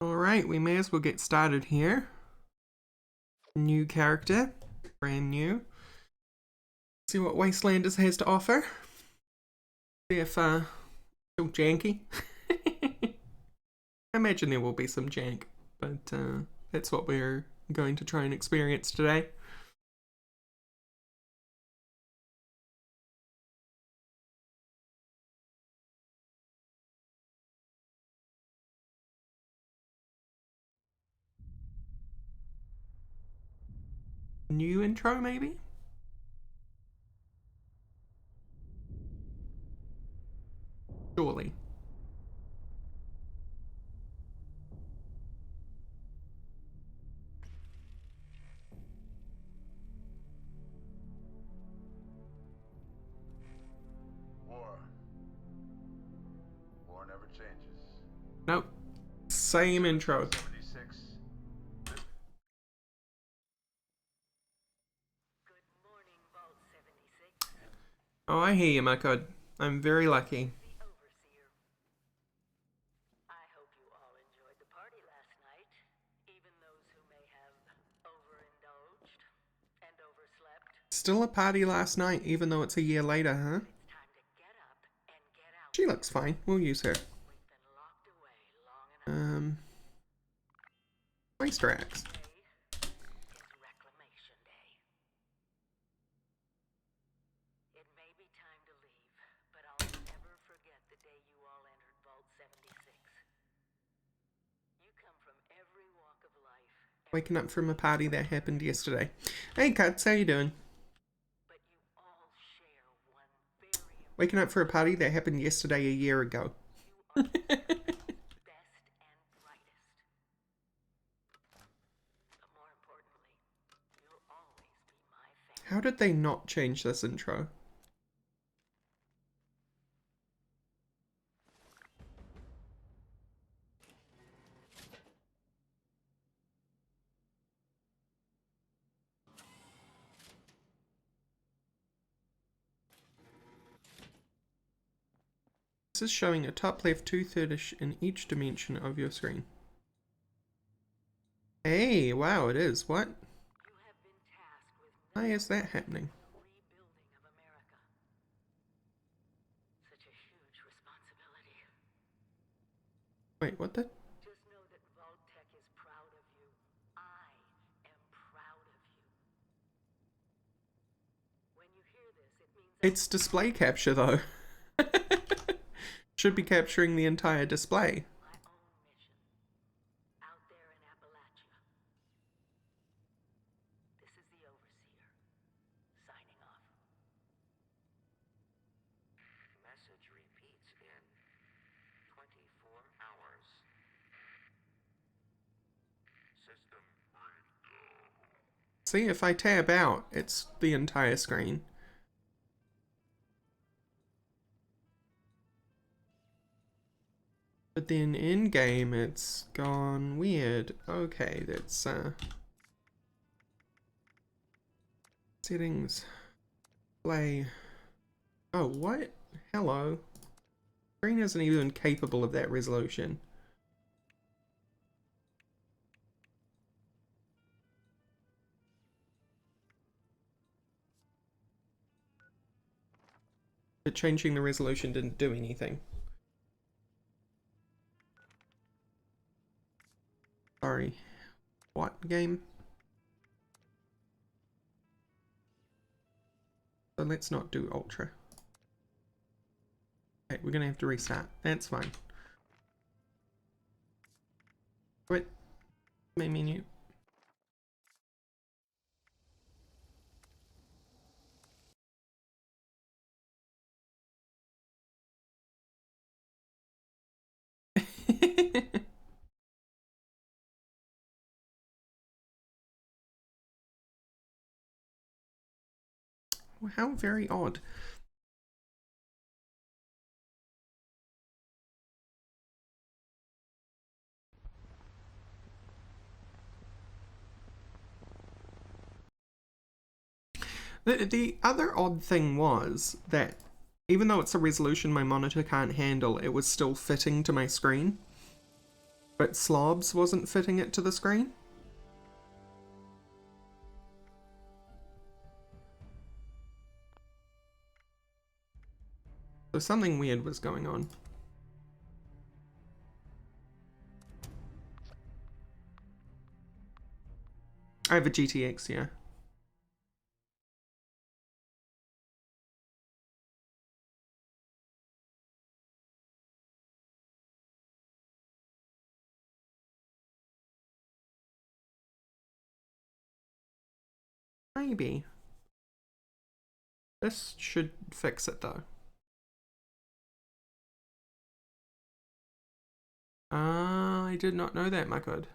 Alright, we may as well get started here. New character, brand new. See what Wastelanders has to offer. See if, still janky. I imagine there will be some jank, but that's what we're going to try and experience today. New intro, maybe? Surely. War never changes. Nope. Same intro. 76. Good morning, Vault 76. Oh, I hear you, my god. I'm very lucky. The Overseer. I hope you all enjoyed the party last night, even those who may have overindulged and overslept. Still a party last night, even though it's a year later, huh? It's time to get up and get out. She looks fine. We'll use her. We've been locked away long enough. Wastelanders. Today is Reclamation Day. It may be time to leave, but I'll never forget the day you all entered Vault 76. You come from every walk of life. Waking up from a party that happened yesterday. Hey, Cuts, how you doing? But you all share one very Waking up for a party that happened yesterday a year ago. you are the best and brightest. But more importantly, you'll always be my family. How did they not change this intro? This is showing a top left 2/3 in each dimension of your screen. Hey, wow, it is. What? You have been tasked with Why is that happening? the rebuilding of America. Such a huge responsibility. Wait, what the? Just know that Vault-Tec is proud of you. I am proud of you. When you hear this, it means It's display capture, though. Should be capturing the entire display. my own mission out there in Appalachia. This is the Overseer signing off. Message repeats in 24 hours. System breakdown. See, if I tab out, it's the entire screen. But then in-game, it's gone weird. Okay, that's, settings. Play. Oh, what? Hello. Screen isn't even capable of that resolution. But changing the resolution didn't do anything. Sorry. What game? So let's not do Ultra. Okay, we're gonna have to restart. That's fine. Quit. Main menu. How very odd. The other odd thing was that even though it's a resolution my monitor can't handle, it was still fitting to my screen. But Slobs wasn't fitting it to the screen? So something weird was going on. I have a GTX, yeah. Maybe. This should fix it though. I did not know that, my good.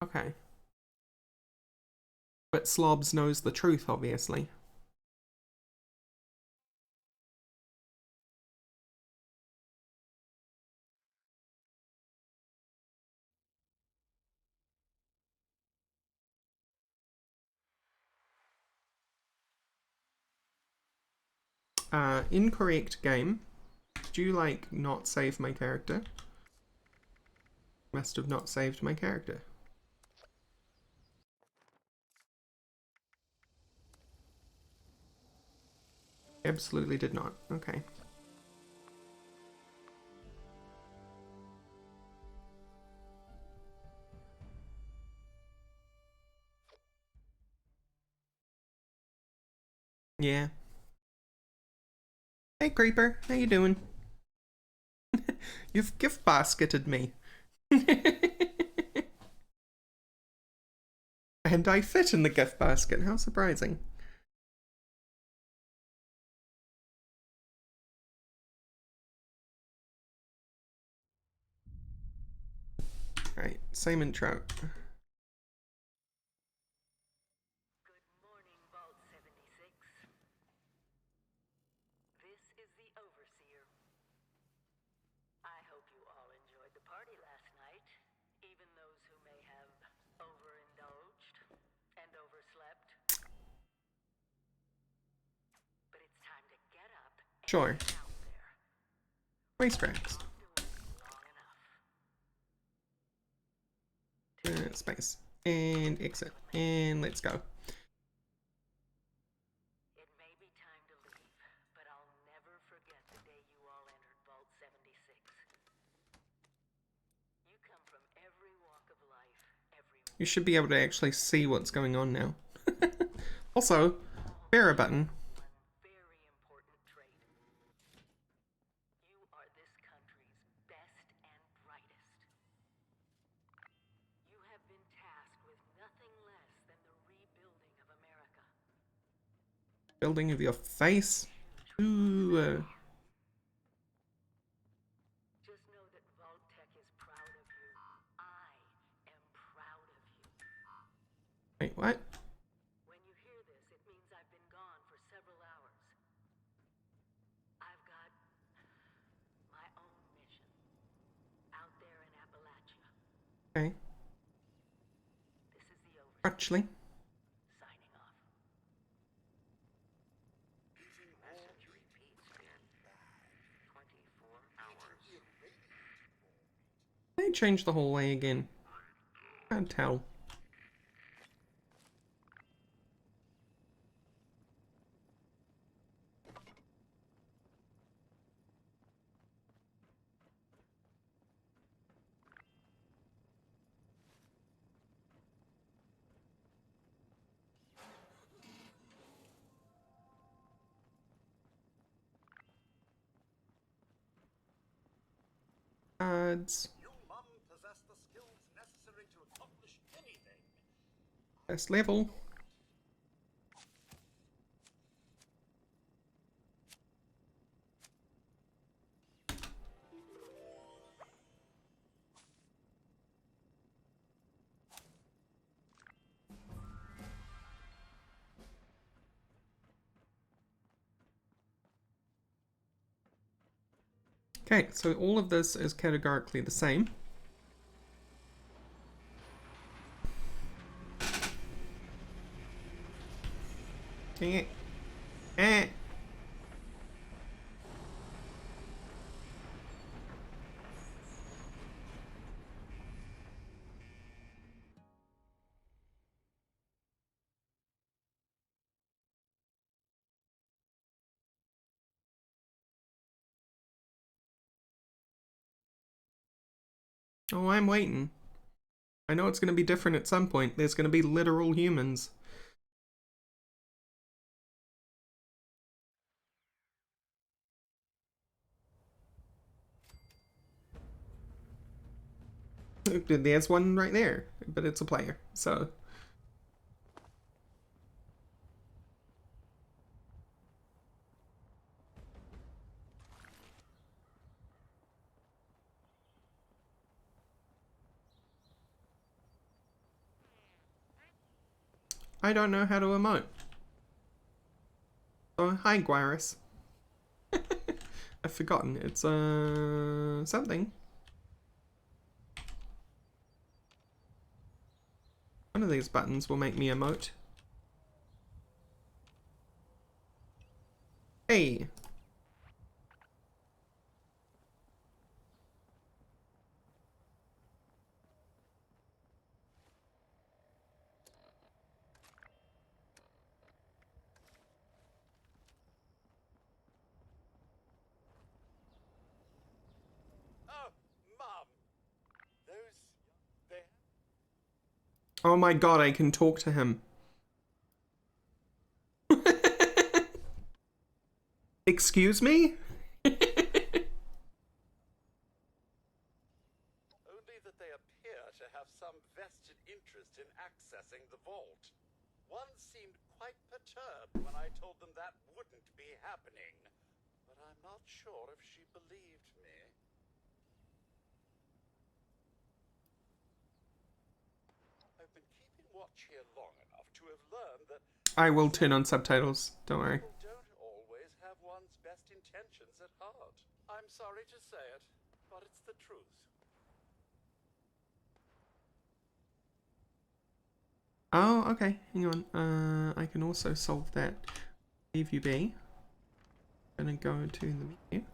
Okay. But Slobs knows the truth, obviously. Incorrect game. Did you, like, not save my character? Must have not saved my character. Absolutely did not. Okay. Yeah. Hey, Creeper. How you doing? You've gift basketed me. And I fit in the gift basket. How surprising. Alright, same intro. Good morning, Vault 76. This is the Overseer. I hope you all enjoyed the party last night, even those who may have overindulged and overslept. But it's time to get up and Sure. get out there. Racetracks. Doing this long enough. Space. And exit. And let's go. It may be time to leave, but I'll never forget the day you all entered Vault 76. You come from every walk of life, every You should be able to actually see what's going on now. Also, bear button. one very important trait. You are this country's best and brightest. You have been tasked with nothing less than the rebuilding of America. Building of your face. Ooh. Just know that Vault Tech is proud of you. I am proud of you. Wait, what? When you hear this, it means I've been gone for several hours. I've got my own mission out there in Appalachia. Okay. This is the Overseer Actually. signing off. Message repeats in 24 hours. They changed the whole way again. Can't tell. Ads. You, Mum, possess the skills necessary to accomplish anything. Best level. Okay, so all of this is categorically the same. Eh. Eh. Oh, I'm waiting. I know it's going to be different at some point. There's going to be literal humans. There's one right there, but it's a player, so... I don't know how to emote. Oh, hi, Guaris. I've forgotten. It's, something. One of these buttons will make me emote. Hey! Oh, Mum. They... Oh my god, I can talk to him. Excuse me? Only that they appear to have some vested interest in accessing the vault. One seemed quite perturbed when I told them that wouldn't be happening. But I'm not sure if she believed me. I've been keeping watch here long enough to have learned that I will turn on subtitles, don't worry. people don't always have one's best intentions at heart. I'm sorry to say it, but it's the truth. Oh, okay, hang on. I can also solve that. Leave you be. I'm gonna go to the menu.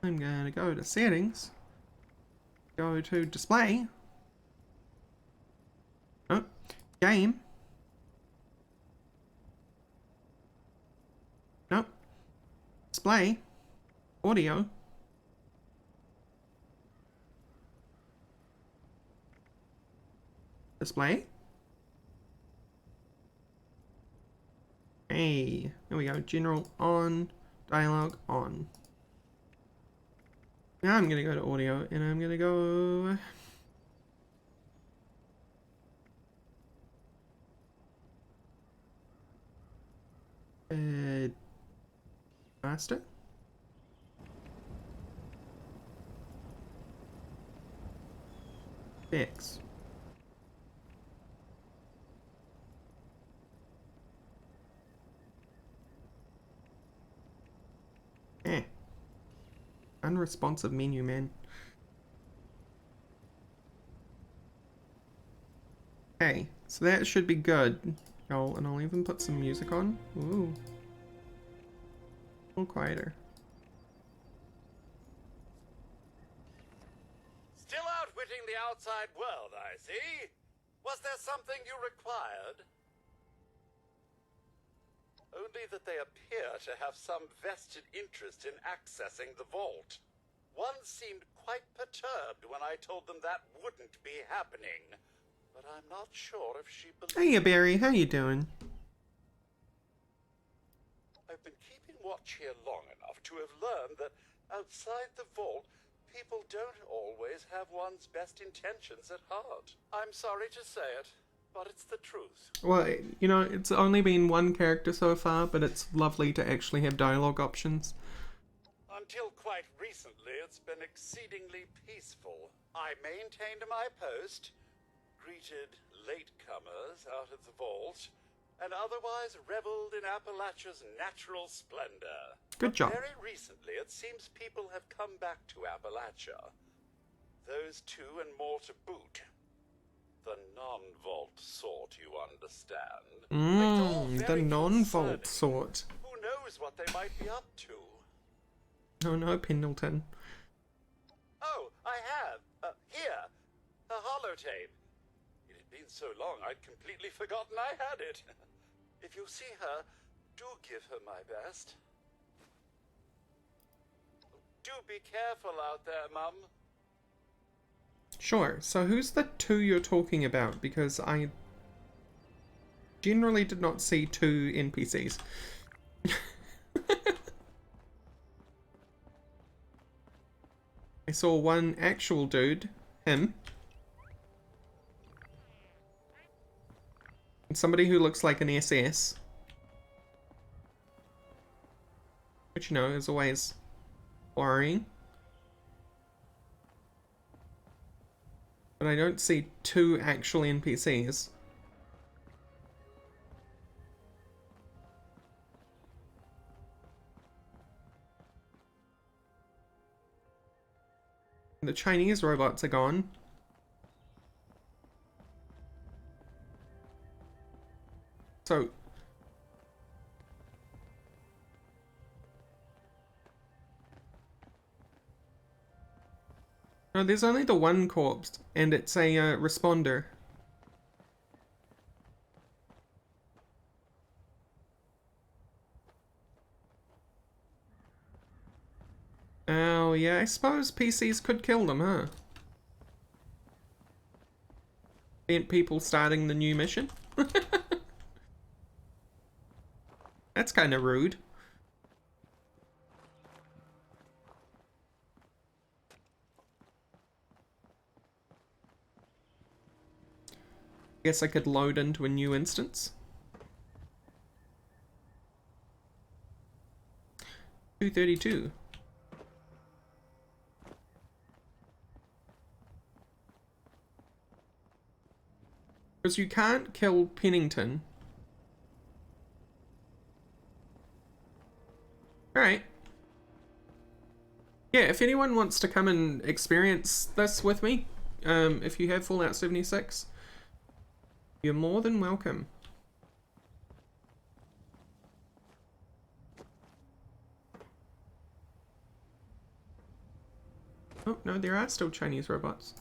I'm gonna go to settings. Go to display. Oh, game. Nope. Display. Audio. Display. Hey, there we go. General on. Dialogue on. Now I'm gonna go to audio and I'm gonna go. Master. Fix. Eh. Unresponsive menu, man. Okay, so that should be good. Oh, and I'll even put some music on. Ooh. A little quieter. Still outwitting the outside world, I see. Was there something you required? Only that they appear to have some vested interest in accessing the vault. One seemed quite perturbed when I told them that wouldn't be happening. But I'm not sure if she believed. Hey, Barry, how you doing? I've been keeping watch here long enough to have learned that outside the vault, people don't always have one's best intentions at heart. I'm sorry to say it, but it's the truth. Well, you know, it's only been one character so far, but it's lovely to actually have dialogue options. Until quite recently, it's been exceedingly peaceful. I maintained my post, greeted latecomers out of the vault, and otherwise reveled in Appalachia's natural splendor. Good job. Very recently, it seems people have come back to Appalachia. Those two and more to boot. The non-vault sort, you understand. It's all The very non-vault concerning. sort. Who knows what they might be up to? Oh no, Pendleton. Oh, I have. Here. A holotape. It had been so long I'd completely forgotten I had it. If you see her, do give her my best. Do be careful out there, Mum. Sure, so who's the two you're talking about? Because I generally did not see two NPCs. I saw one actual dude, him, and somebody who looks like an SS, which, you know, is always worrying. But I don't see two actual NPCs. The Chinese robots are gone. So... no, there's only the one corpse, and it's a responder. Oh, yeah, I suppose PCs could kill them, huh? Prevent people starting the new mission? That's kind of rude. Guess I could load into a new instance. 232. Because you can't kill Pennington. Alright. Yeah, if anyone wants to come and experience this with me, if you have Fallout 76, you're more than welcome. Oh, no, there are still Chinese robots.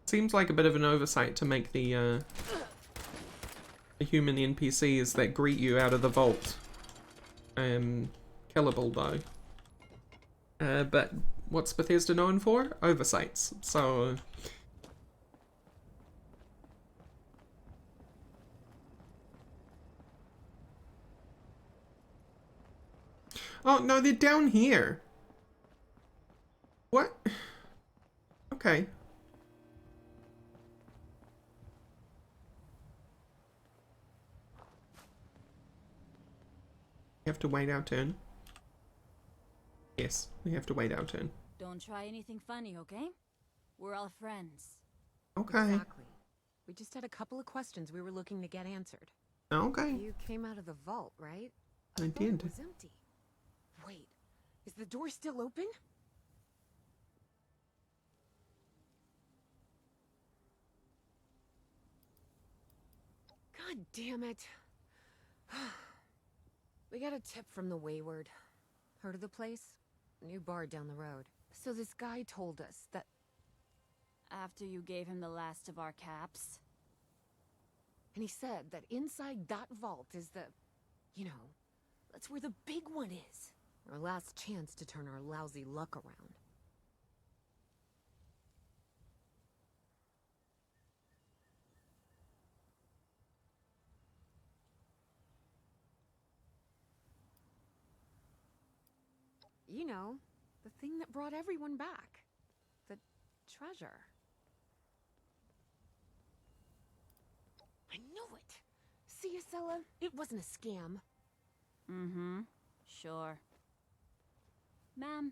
Seems like a bit of an oversight to make the human NPCs that greet you out of the vault killable, though. But what's Bethesda known for? Oversights. So... oh, no, they're down here. What? Okay. We have to wait our turn. Yes, we have to wait our turn. Don't try anything funny, okay? We're all friends. Okay. Exactly. We just had a couple of questions we were looking to get answered. Okay. You came out of the vault, right? I thought did. It was empty. Wait, is the door still open? God damn it. We got a tip from the Wayward. Heard of the place? New bar down the road. So this guy told us that... After you gave him the last of our caps? and he said that inside that vault is the... you know, that's where the big one is. Our last chance to turn our lousy luck around. You know, the thing that brought everyone back. The treasure. I knew it! See, Acela, it wasn't a scam. Mm-hmm. Sure. Ma'am,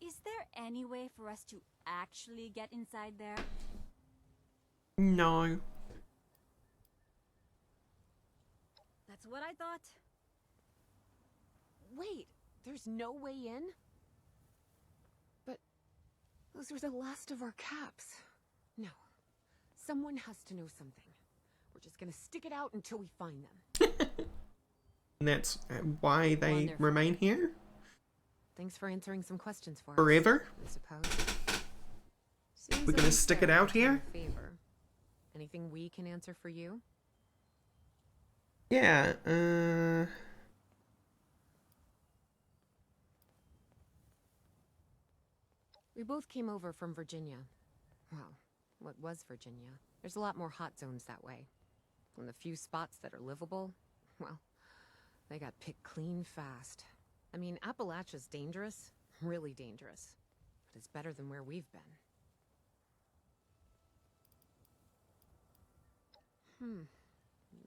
is there any way for us to actually get inside there? No. That's what I thought. Wait, there's no way in? But those were the last of our caps. No. Someone has to know something. We're just gonna stick it out until we find them. And that's why they Wonderful. remain here? Thanks for answering some questions for us. Forever? I suppose. Seems We're gonna only stick fair it out to return here? a favor. Anything we can answer for you? Yeah, We both came over from Virginia. Well, what was Virginia? There's a lot more hot zones that way. And the few spots that are livable, well, they got picked clean fast. I mean, Appalachia's dangerous, really dangerous. But it's better than where we've been.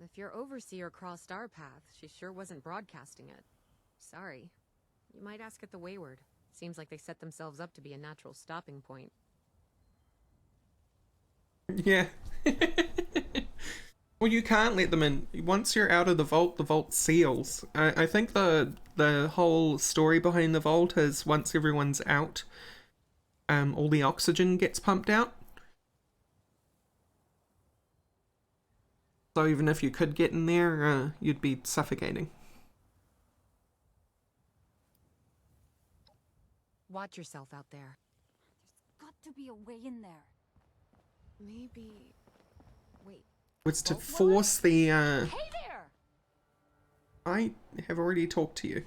If your overseer crossed our path, she sure wasn't broadcasting it. Sorry. You might ask at the Wayward. Seems like they set themselves up to be a natural stopping point. yeah. Well, you can't let them in. Once you're out of the vault seals. I think the whole story behind the vault is once everyone's out, all the oxygen gets pumped out. So even if you could get in there, you'd be suffocating. Watch yourself out there. Got to be a way in there. Maybe... Wait. Was to Vault force the, Hey there! I have already talked to you.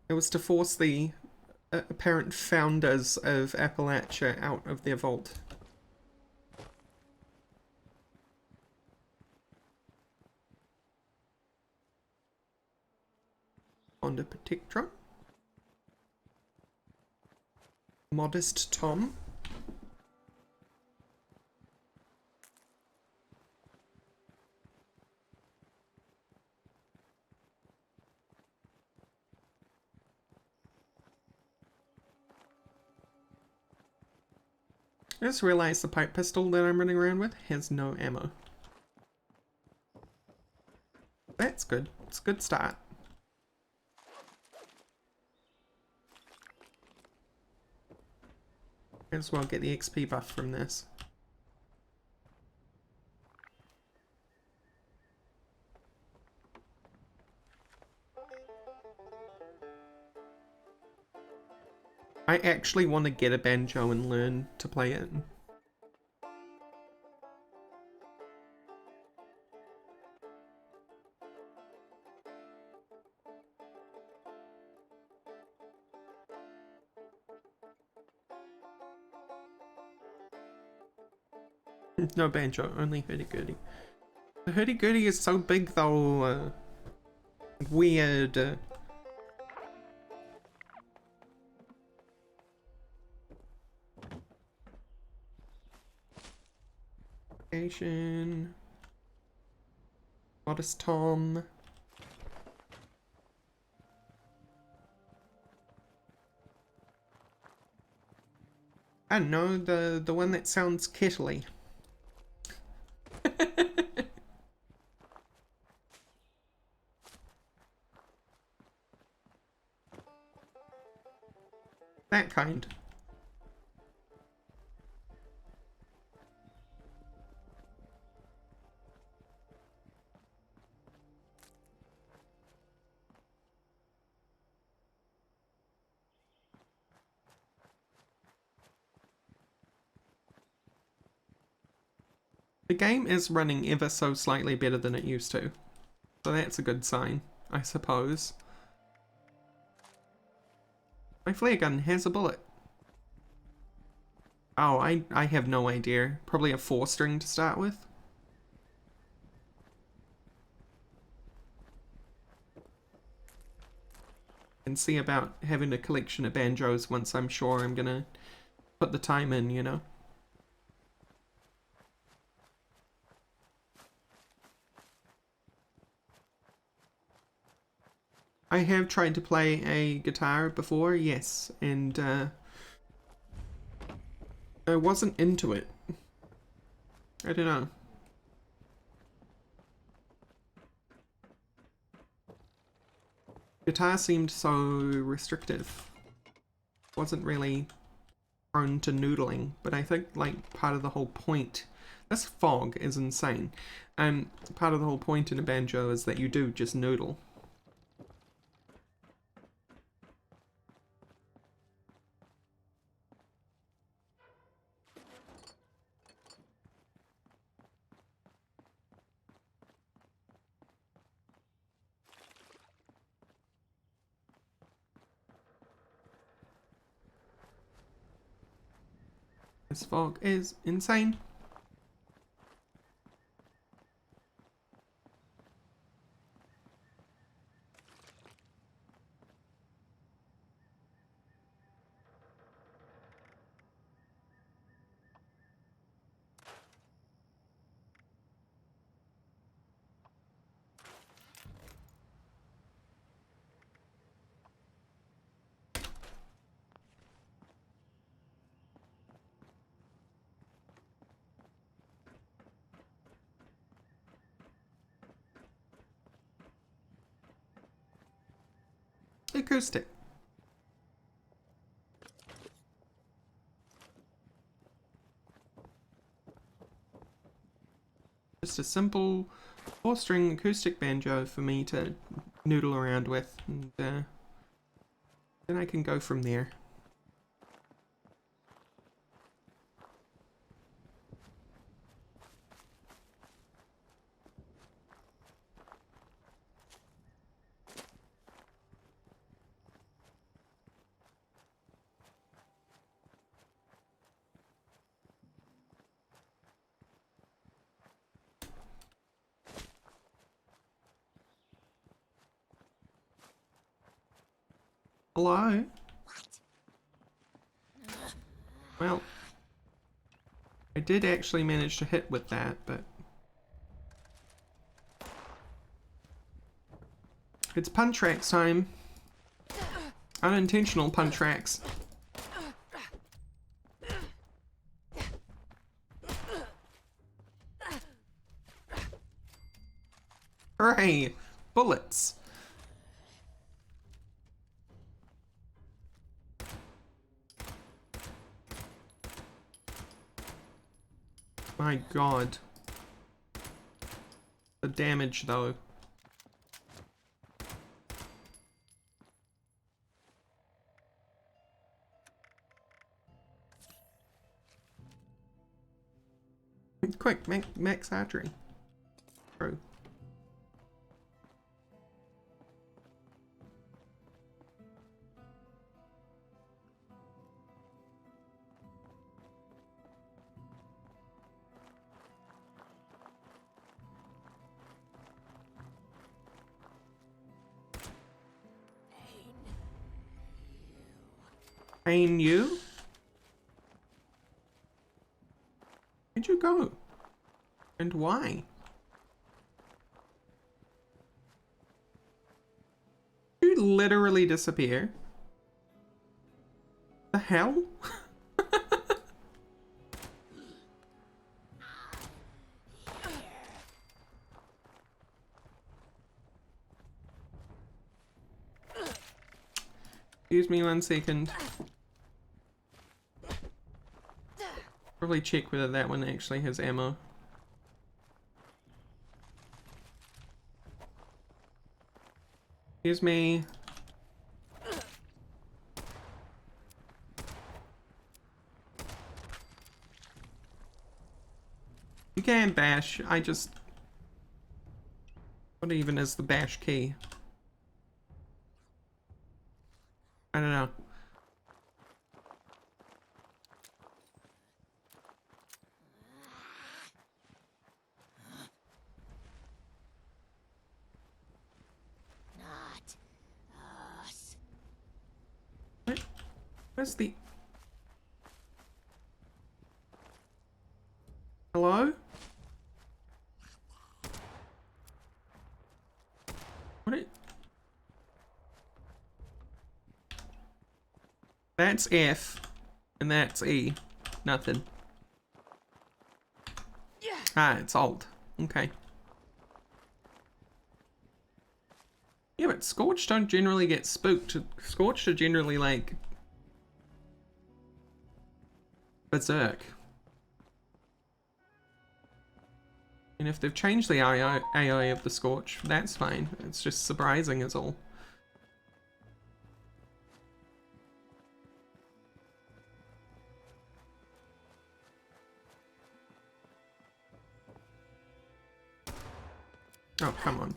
It was to force the apparent founders of Appalachia out of their vault. Honda Protectron. Modest Tom. I just realized the pipe pistol that I'm running around with has no ammo. That's good. It's a good start. Might as well get the XP buff from this. I actually want to get a banjo and learn to play it. No banjo, only hurdy-gurdy. The hurdy-gurdy is so big though, weird. Asian. Modest Tom. I don't know, the one that sounds kettly. That kind. The game is running ever so slightly better than it used to. So that's a good sign, I suppose. My flare gun has a bullet. Oh, I have no idea. Probably a 4-string to start with. And see about having a collection of banjos once I'm sure I'm gonna put the time in, you know? I have tried to play a guitar before, yes, and I wasn't into it. I don't know. Guitar seemed so restrictive. Wasn't really prone to noodling, but I think like part of the whole point, this fog is insane. Part of the whole point in a banjo is that you do just noodle. This fog is insane. Acoustic. Just a simple 4-string acoustic banjo for me to noodle around with, and then I can go from there. Hello? Well, I did actually manage to hit with that, but it's punch racks time. Unintentional punch racks. Hooray! Bullets! My god. The damage, though. Quick, max archery. Bro. Pain you? Where'd you go? And why? Did you literally disappear? The hell? Excuse me 1 second. Probably check whether that one actually has ammo. Excuse me. You can bash, I just... What even is the bash key? I don't know. Not us. Where's the... Hello? What it... That's F, and that's E. Nothing. Ah, it's Alt. Okay. Yeah, but Scorched don't generally get spooked. Scorched are generally like... berserk. And if they've changed the AI of the Scorch, that's fine. It's just surprising is all. Oh, come on.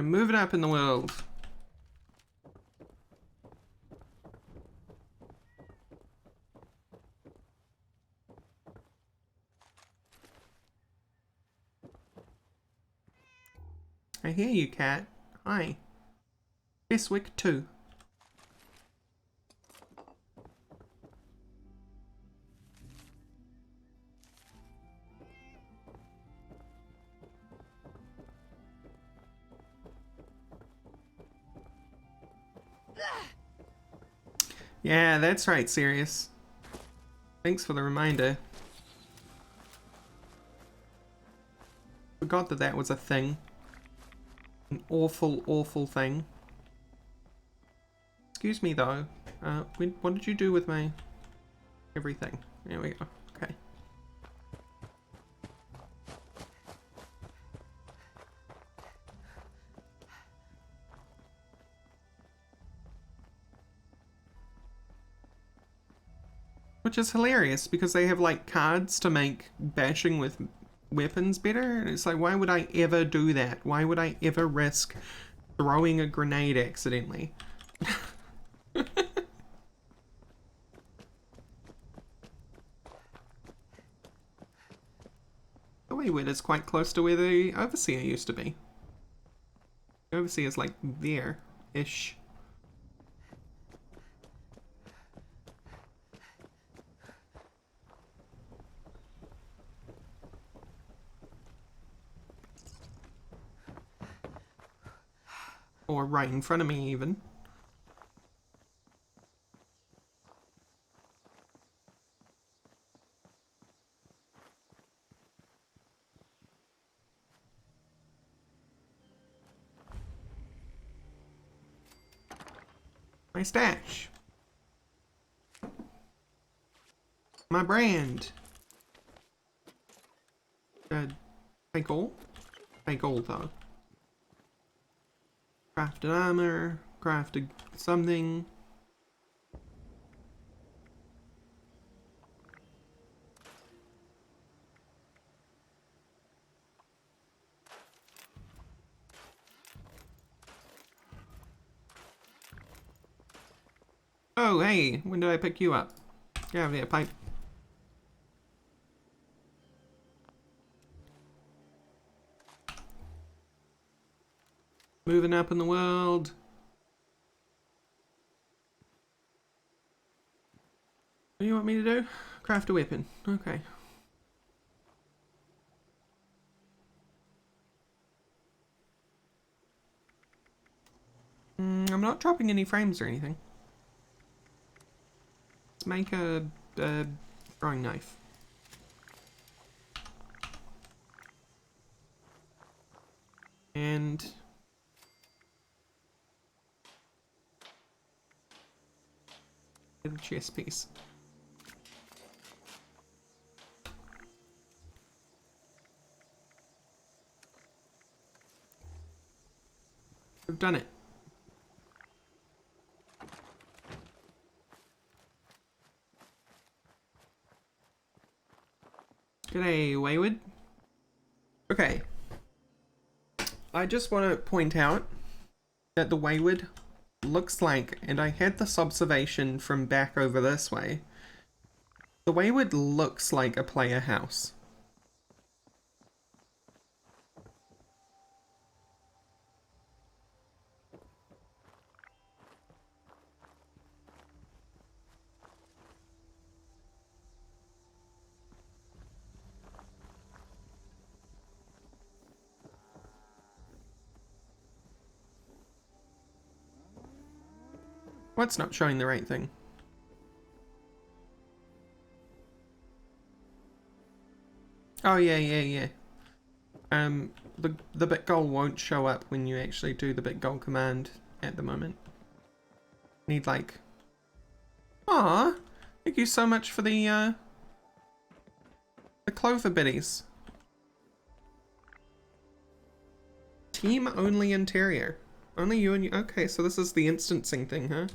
We're moving up in the world. I hear you, cat. Hi. Biswick 2. Yeah, that's right, Sirius. Thanks for the reminder. Forgot that that was a thing. An awful, awful thing. Excuse me, though. What did you do with my... everything? There we go. Okay. Which is hilarious, because they have, like, cards to make bashing with weapons better. And it's like, why would I ever do that? Why would I ever risk throwing a grenade accidentally? The Wayward is quite close to where the Overseer used to be. The Overseer's like there-ish. Or right in front of me, even. My stash. My brand. Take all? Take all, though. Crafted armor. Crafted something. Oh, hey, when did I pick you up? Get out of here, pipe. Moving up in the world. What do you want me to do? Craft a weapon. Okay. I'm not dropping any frames or anything. Let's make a throwing knife. And get a chest piece. We've done it. G'day, Wayward. Okay. I just want to point out that the Wayward looks like, and I had this observation from back over this way, the Wayward looks like a player house. What's not showing the right thing? Oh yeah. The bit goal won't show up when you actually do the bit goal command at the moment. Need like... Aw! Thank you so much for the clover biddies. Team only interior. Only you and you. Okay, so this is the instancing thing, huh?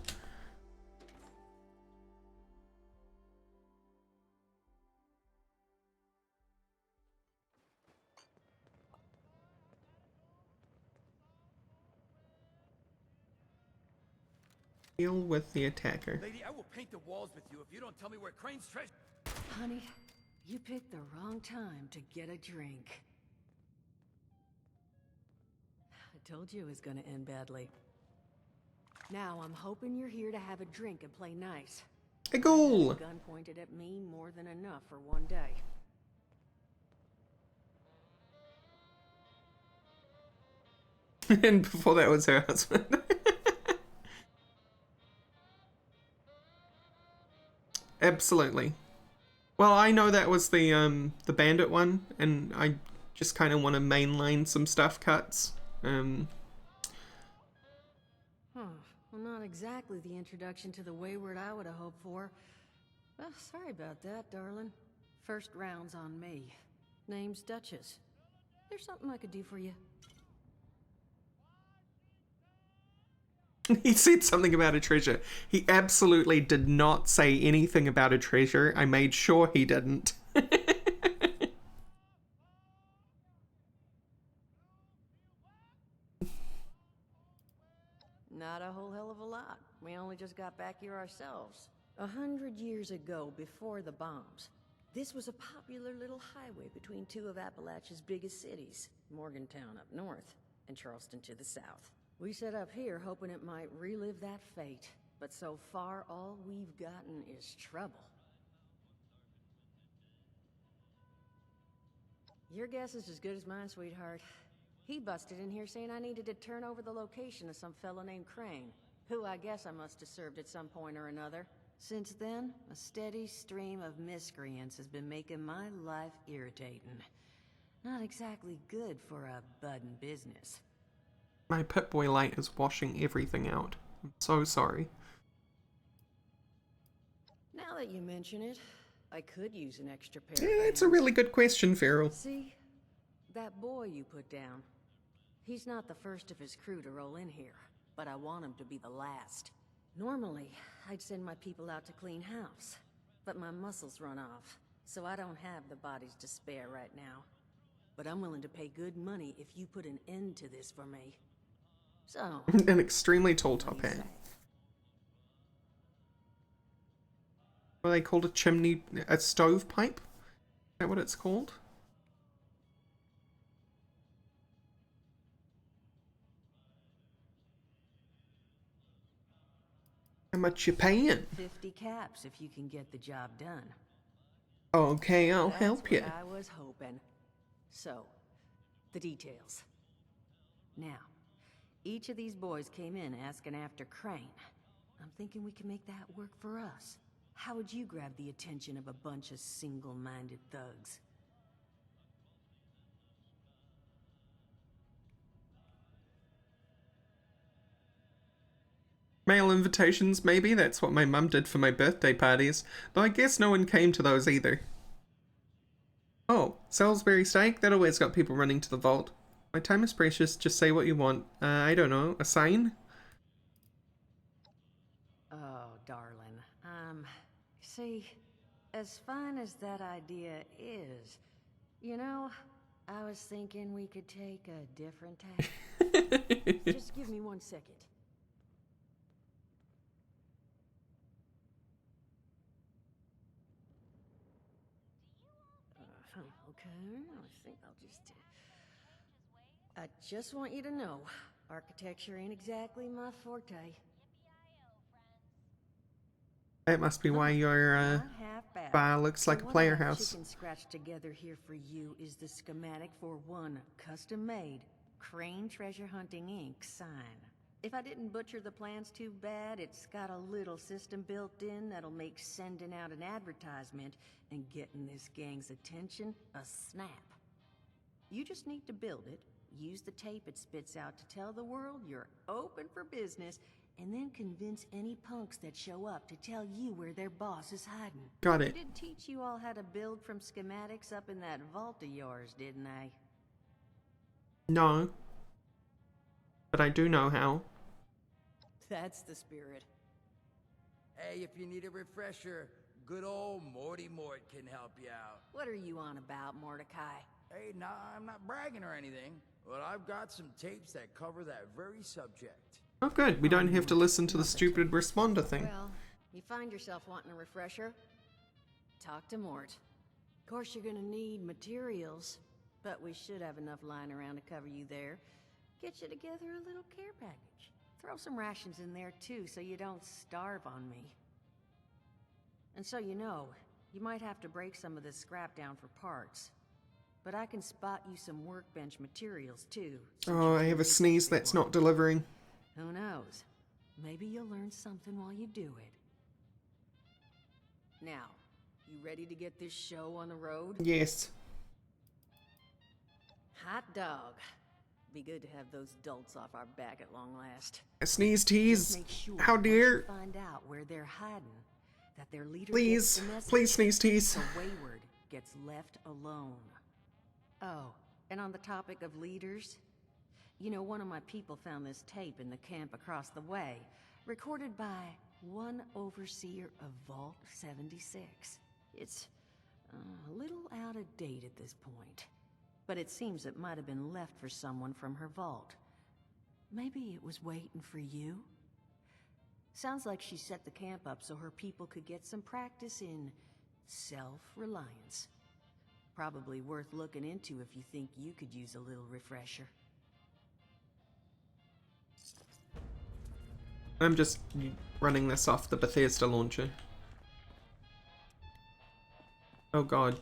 Deal with the attacker. Lady, I will paint the walls with you if you don't tell me where Crane's treasure. Honey, you picked the wrong time to get a drink. I told you it was gonna end badly. Now I'm hoping you're here to have a drink and play nice. A goal! A gun pointed at me more than enough for one day. And before that was her husband. Absolutely. Well, I know that was the bandit one, and I just kind of want to mainline some stuff cuts. Huh. Well, not exactly the introduction to the Wayward I would have hoped for. Well, sorry about that, darling. First round's on me. Name's Duchess. There's something I could do for you. He said something about a treasure. He absolutely did not say anything about a treasure. I made sure he didn't. Not a whole hell of a lot. We only just got back here ourselves. 100 years ago, before the bombs, this was a popular little highway between two of Appalachia's biggest cities, Morgantown up north and Charleston to the south. We set up here hoping it might relive that fate, but so far all we've gotten is trouble. Your guess is as good as mine, sweetheart. He busted in here saying I needed to turn over the location of some fellow named Crane, who I guess I must have served at some point or another. Since then, a steady stream of miscreants has been making my life irritating. Not exactly good for a budding business. My Pip-Boy light is washing everything out. I'm so sorry. Now that you mention it, I could use an extra pair Yeah, of that's a hands. really good question, Farrell. See? That boy you put down. He's not the first of his crew to roll in here, but I want him to be the last. Normally, I'd send my people out to clean house, but my muscles run off, so I don't have the bodies to spare right now. But I'm willing to pay good money if you put an end to this for me. So, An extremely tall top hat. What are they called? A chimney? A stovepipe? Is that what it's called? How much you paying? 50 caps if you can get the job done. Okay, I'll That's help you. what I was hoping. So, the details. Now, each of these boys came in asking after Crane. I'm thinking we can make that work for us. How would you grab the attention of a bunch of single-minded thugs? Mail invitations, maybe? That's what my mum did for my birthday parties. Though I guess no one came to those either. Oh, Salisbury steak? That always got people running to the vault. My time is precious, just say what you want. I don't know, a sign? Oh, darling. See, as fine as that idea is, you know, I was thinking we could take a different tack. Just give me 1 second. Okay, I think I'll just... I just want you to know, architecture ain't exactly my forte. That must be why your Not half bad. bar looks like a So player what I've house. chicken scratched together here for you is the schematic for one custom-made Crane Treasure Hunting Inc. sign. If I didn't butcher the plans too bad, it's got a little system built in that'll make sending out an advertisement and getting this gang's attention a snap. You just need to build it, use the tape it spits out to tell the world you're open for business, and then convince any punks that show up to tell you where their boss is hiding. Got I it. did teach you all how to build from schematics up in that vault of yours, didn't I? No. But I do know how. That's the spirit. Hey, if you need a refresher, good old Morty Mort can help you out. What are you on about, Mordecai? Hey, nah, I'm not bragging or anything, but I've got some tapes that cover that very subject. Oh good, we don't have to listen to the stupid responder thing. Well, you find yourself wanting a refresher? Talk to Mort. Of course, you're gonna need materials, but we should have enough lying around to cover you there. Get you together a little care package. Throw some rations in there too, so you don't starve on me. And so you know, you might have to break some of this scrap down for parts. But I can spot you some workbench materials too. Oh, I have a sneeze that's not delivering. Who knows? Maybe you'll learn something while you do it. Now, you ready to get this show on the road? Yes. Hot dog. Be good to have those dolts off our back at long last. A sneeze Just tease. make sure How once you dare. find out where they're hiding, that their leader Please. gets the message, Please sneeze tease. so Wayward gets left alone. Oh, and on the topic of leaders, you know, one of my people found this tape in the camp across the way, recorded by one overseer of Vault 76. It's a little out of date at this point, but it seems it might have been left for someone from her vault. Maybe it was waiting for you? Sounds like she set the camp up so her people could get some practice in self-reliance. Probably worth looking into if you think you could use a little refresher. I'm just running this off the Bethesda launcher. Oh god.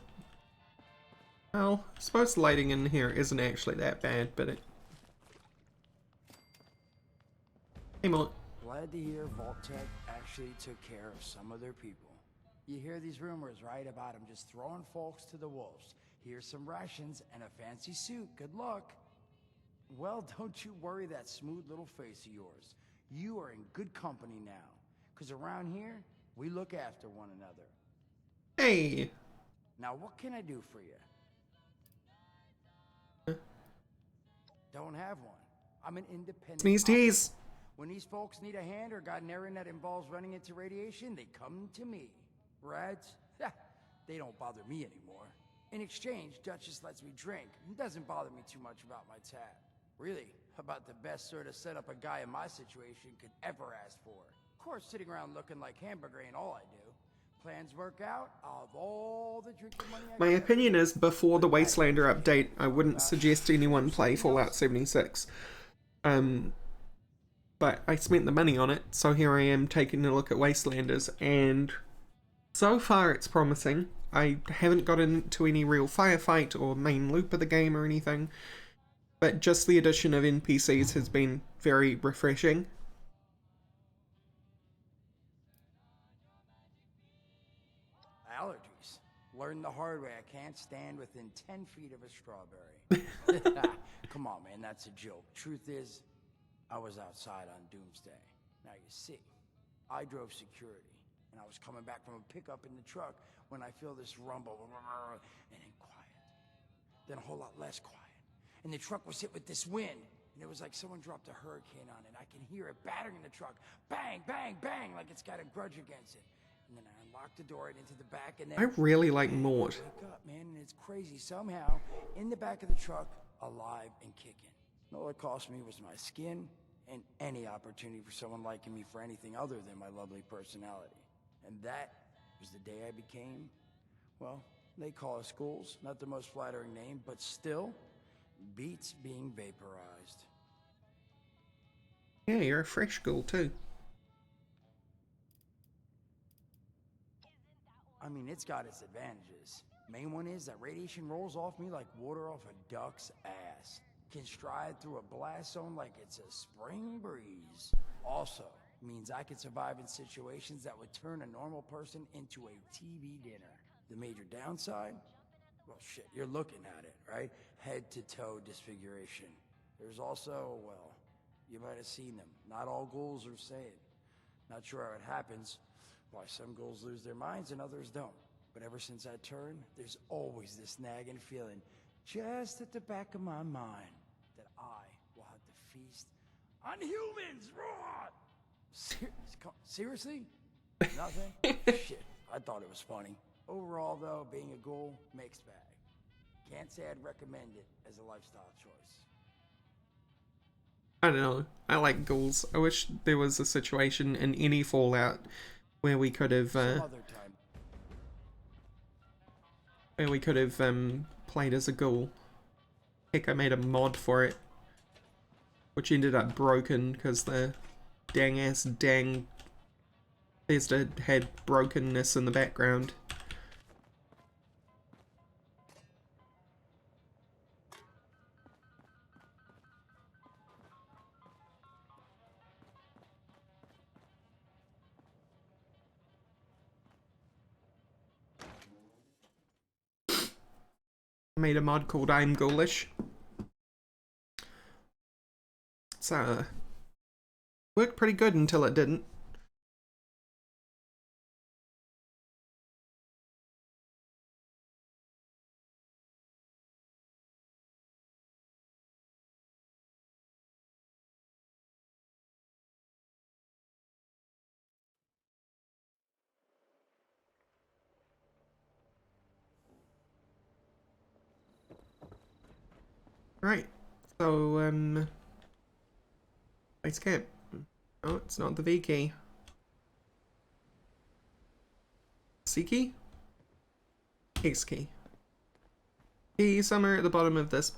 Well, I suppose lighting in here isn't actually that bad, but it... Hey, Mort. Glad to hear Vault Tech actually took care of some of their people. You hear these rumors, right, about them just throwing folks to the wolves. Here's some rations and a fancy suit. Good luck. Well, don't you worry that smooth little face of yours. You are in good company now. 'Cause around here, we look after one another. Hey! Now, what can I do for you? Don't have one. I'm an independent Sneeze tease! operator. When these folks need a hand or got an errand that involves running into radiation, they come to me. Rats? They don't bother me anymore. In exchange, Duchess lets me drink and doesn't bother me too much about my tab. Really, about the best sort of setup a guy in my situation could ever ask for. Of course, sitting around looking like hamburger ain't all I do. Plans work out, I'll have all the drinking money I My get. opinion is, before the Wastelander update, I wouldn't suggest anyone play Fallout 76. But I spent the money on it, so here I am taking a look at Wastelanders, and so far it's promising. I haven't got into any real firefight or main loop of the game or anything, but just the addition of NPCs has been very refreshing. Allergies. Learned the hard way. I can't stand within 10 feet of a strawberry. Come on, man, that's a joke. Truth is, I was outside on Doomsday. Now you see, I drove security, and I was coming back from a pickup in the truck when I feel this rumble, and then quiet. Then a whole lot less quiet. And the truck was hit with this wind, and it was like someone dropped a hurricane on it. I can hear it battering the truck. Bang, bang, bang, like it's got a grudge against it. And then I unlocked the door and into the back, and then... I really like Mort. Wake up, man, and it's crazy. Somehow, in the back of the truck, alive and kicking. And all it cost me was my skin and any opportunity for someone liking me for anything other than my lovely personality. And that was the day I became, well, they call us schools. Not the most flattering name, but still, beats being vaporized. Yeah, you're a fresh ghoul too. I mean, it's got its advantages. Main one is that radiation rolls off me like water off a duck's ass. Can stride through a blast zone like it's a spring breeze. Also, means I can survive in situations that would turn a normal person into a TV dinner. The major downside? Well, shit, you're looking at it, right? Head to toe disfiguration. There's also, well, you might have seen them. Not all ghouls are sane. Not sure how it happens, why some ghouls lose their minds and others don't. But ever since I turned, there's always this nagging feeling just at the back of my mind that I will have to feast on humans. Raw! Seriously? Nothing? Shit, I thought it was funny. Overall, though, being a ghoul, mixed bag. Can't say I'd recommend it as a lifestyle choice. I don't know. I like ghouls. I wish there was a situation in any Fallout where we could have Some other time. played as a ghoul. Heck, I made a mod for it, which ended up broken because the dang Bethesda had brokenness in the background. I made a mod called I'm Ghoulish. It's worked pretty good until it didn't. Right. So base camp. Oh, it's not the V key. C key? X key. Key somewhere at the bottom of this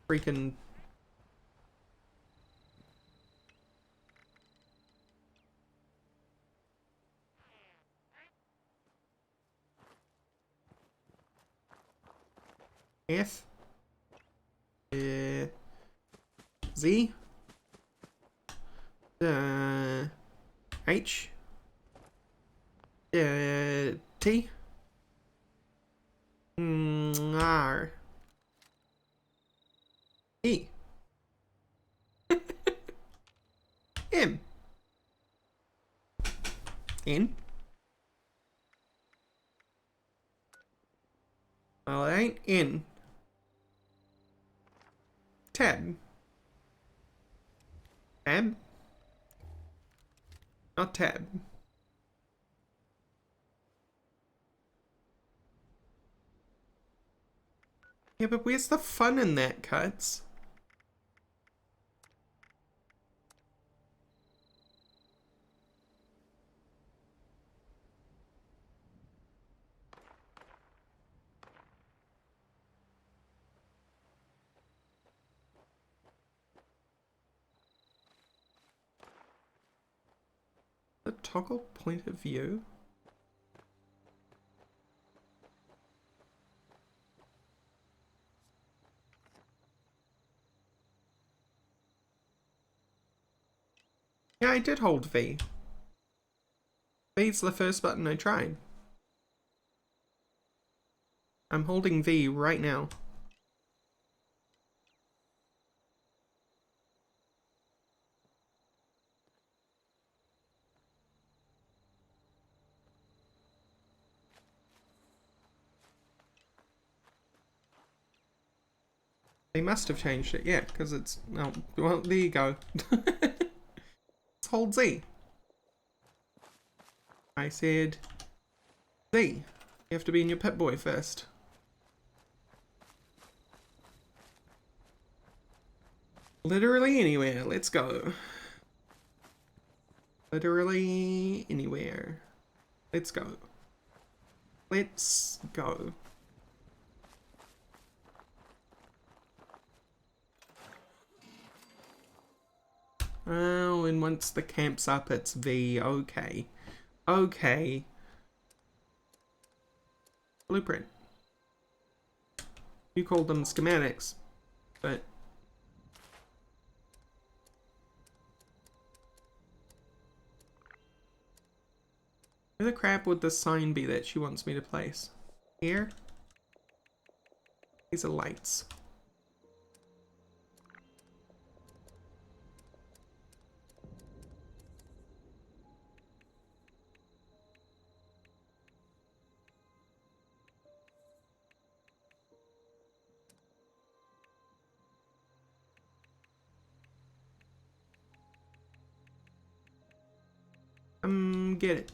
freaking... F? Z? H? T? R? E? M? N? Well, it ain't N. Tab? Tab? Not tab. Yeah, but where's the fun in that, Cuts? The toggle point of view? Yeah, I did hold V. V's the first button I tried. I'm holding V right now. They must have changed it, yeah, because it's... Oh, well, there you go. Let's hold Z. I said Z. You have to be in your Pip-Boy first. Literally anywhere. Let's go. Literally anywhere. Let's go. Let's go. Oh, and once the camp's up, it's V. Okay. Okay. Blueprint. You called them schematics, but... Where the crap would the sign be that she wants me to place? Here? These are lights. Get it.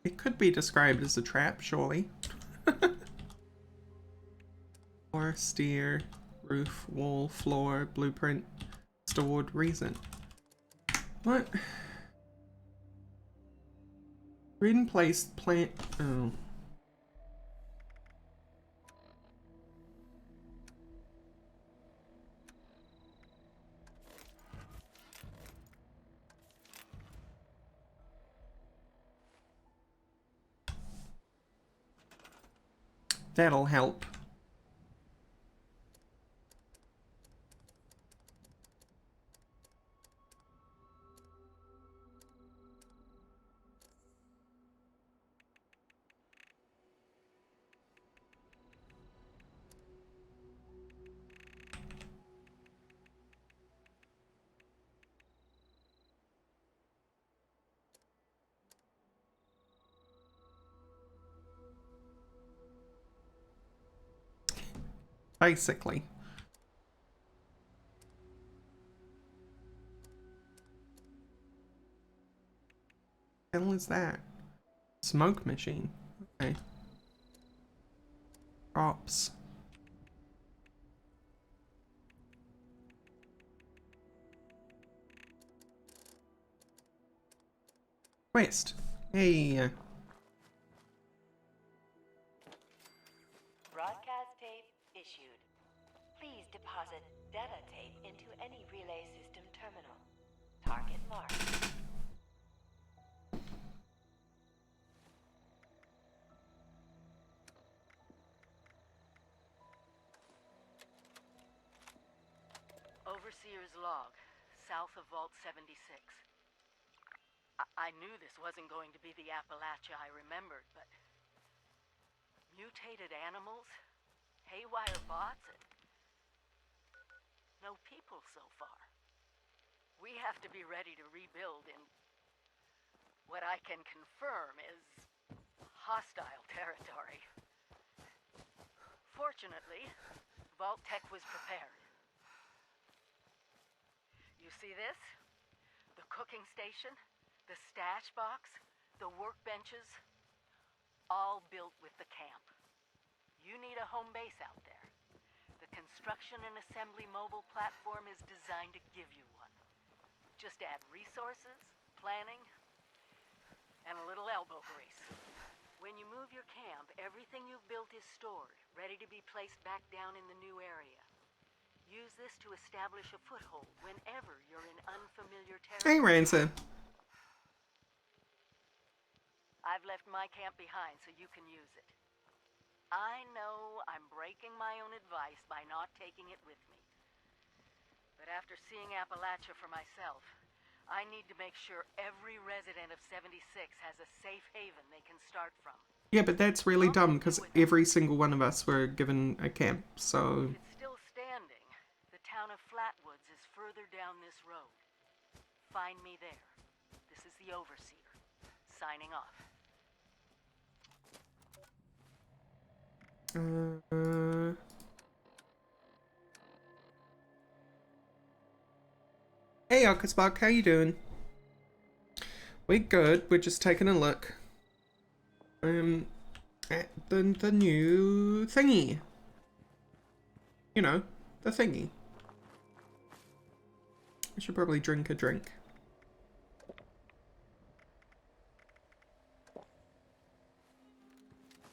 It could be described as a trap, surely. Floor, steer, roof, wall, floor, blueprint, stored, reason. What? Read and place, plant. Oh. That'll help. Basically. What the hell is that? Smoke machine. Okay. Props. Quest. Hey. Broadcast tape issued. Please deposit data tape into any relay system terminal. Target marked. Overseer's log, south of Vault 76. I knew this wasn't going to be the Appalachia I remembered, but mutated animals, haywire bots, and no people so far. We have to be ready to rebuild in what I can confirm is hostile territory. Fortunately, Vault Tech was prepared. You see this? The cooking station, the stash box, the workbenches, all built with the camp. You need a home base out there. The construction and assembly mobile platform is designed to give you one. Just add resources, planning, and a little elbow grease. When you move your camp, everything you've built is stored, ready to be placed back down in the new area. Use this to establish a foothold whenever you're in unfamiliar territory. Hey, Ransom. I've left my camp behind so you can use it. I know I'm breaking my own advice by not taking it with me. But after seeing Appalachia for myself, I need to make sure every resident of 76 has a safe haven they can start from. Yeah, but that's really dumb because every single one of us were given a camp, so... It's still standing. The town of Flatwoods is further down this road. Find me there. This is the Overseer. Signing off. Hey, Arkasbuck, how you doing? We're good. We're just taking a look. At the new thingy. You know, the thingy. I should probably drink a drink.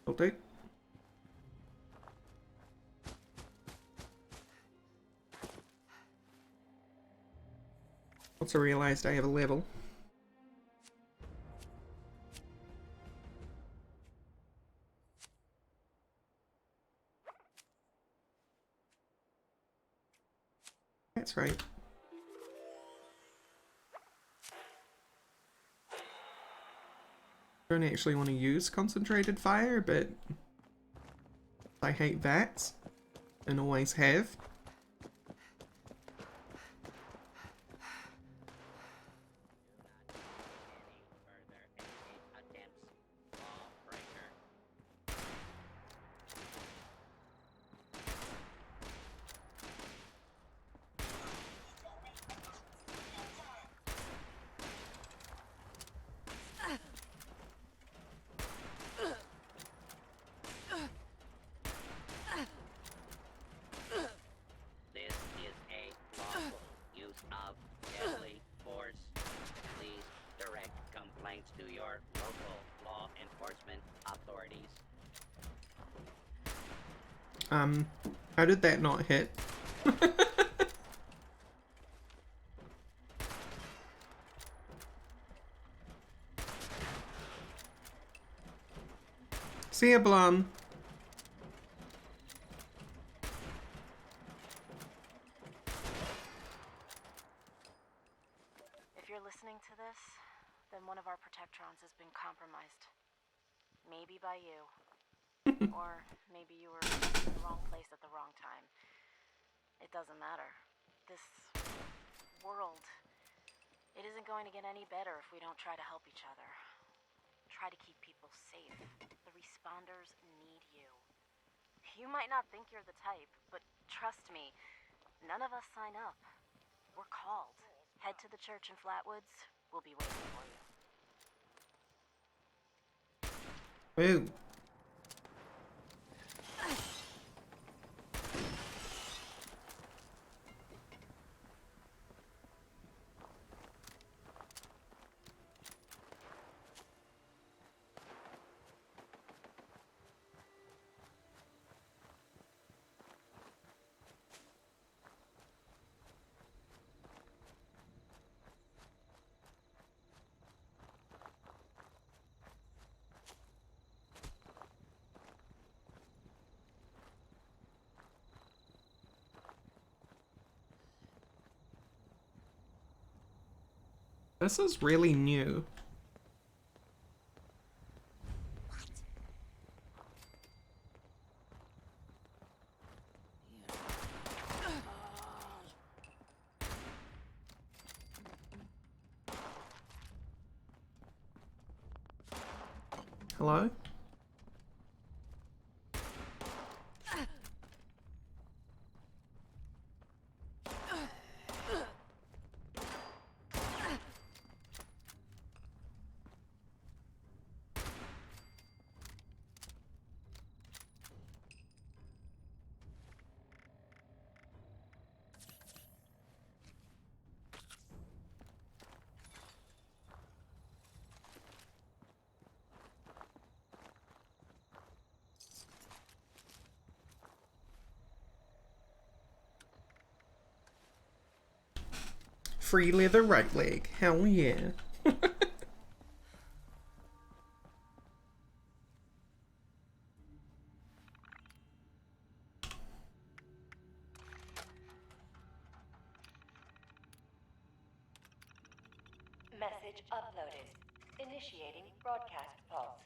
Will do. Also realized I have a level. That's right. Don't actually want to use concentrated fire, but I hate that and always have. How did that not hit? See ya, Blum. If you're listening to this, then one of our protectrons has been compromised. Maybe by you. Or maybe you were in the wrong place at the wrong time. It doesn't matter. This world, it isn't going to get any better if we don't try to help each other. Try to keep people safe. The responders need you. You might not think you're the type, but trust me, none of us sign up. We're called. Head to the church in Flatwoods. We'll be waiting for you. Ooh. This is really new. Hello? Free leather right leg. Hell yeah. Message uploaded. Initiating broadcast pulse.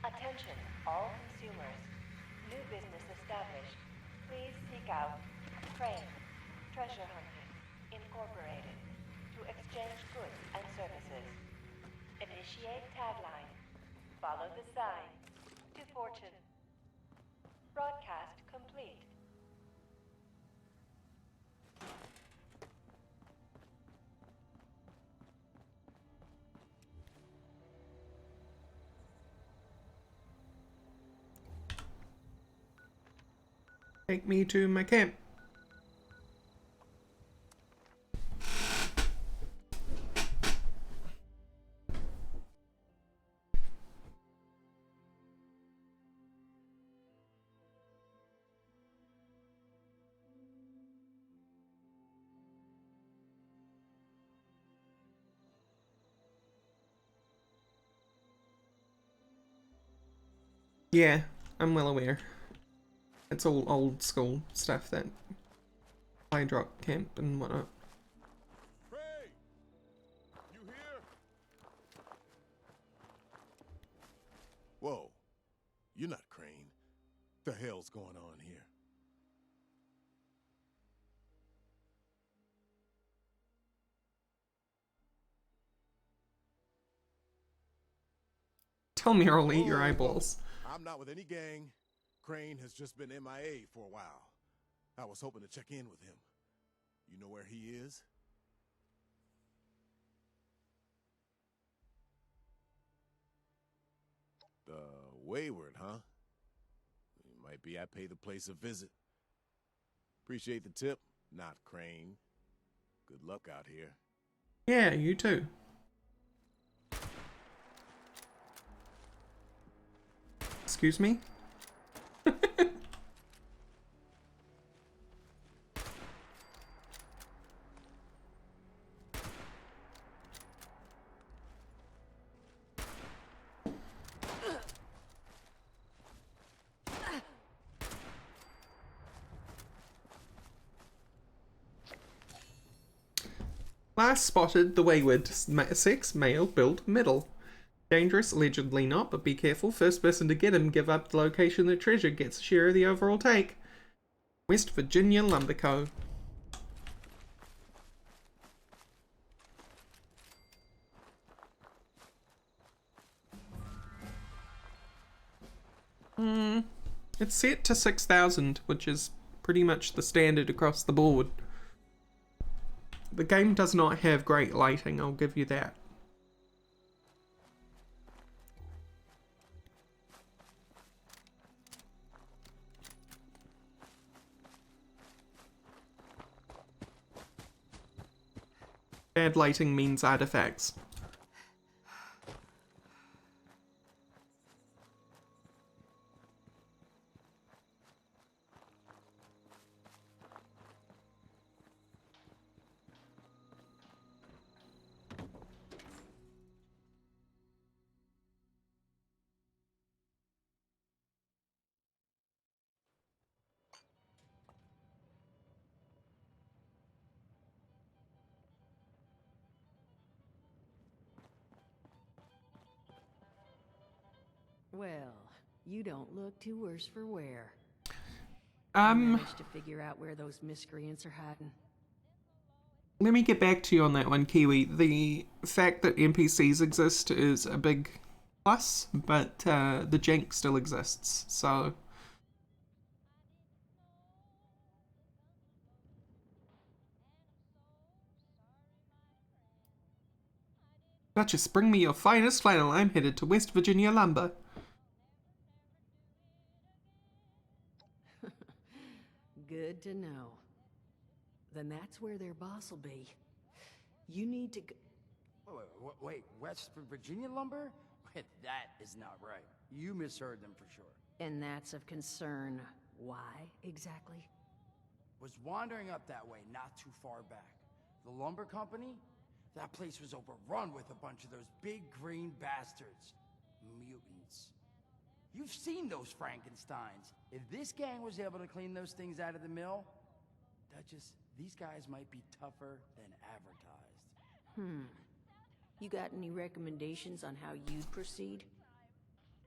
Attention, all consumers. New business established. Please seek out Crane Treasure Hunting Incorporated to exchange goods and services. Initiate tagline. Follow the sign to fortune. Broadcast complete. Take me to my camp. Yeah, I'm well aware. It's all old school stuff that I drop camp and whatnot. Ray! You here? Whoa. You're not Crane. The hell's going on here? Tell me or I'll eat your Whoa, whoa. eyeballs. I'm not with any gang. Crane has just been MIA for a while. I was hoping to check in with him. You know where he is? Wayward, huh? It might be I pay the place a visit. Appreciate the tip, not Crane. Good luck out here. Yeah, you too. Excuse me? Last spotted the wayward sex male built middle. Dangerous, allegedly not, but be careful. First person to get him give up the location of the treasure gets a share of the overall take. West Virginia Lumber Co. It's set to 6,000, which is pretty much the standard across the board. The game does not have great lighting, I'll give you that. Bad lighting means artifacts. Well, you don't look too worse for wear. You managed to figure out where those miscreants are hiding? Let me get back to you on that one, Kiwi. The fact that NPCs exist is a big plus, but the jank still exists, so... Duchess, bring me your finest flannel. I'm headed to West Virginia Lumber. Good to know. Then that's where their boss will be. You need to go... Wait, West Virginia lumber? That is not right. You misheard them for sure. And that's of concern. Why, exactly? Was wandering up that way not too far back. The lumber company? That place was overrun with a bunch of those big green bastards. Mutants. You've seen those Frankensteins. If this gang was able to clean those things out of the mill, Duchess, these guys might be tougher than advertised. You got any recommendations on how you'd proceed?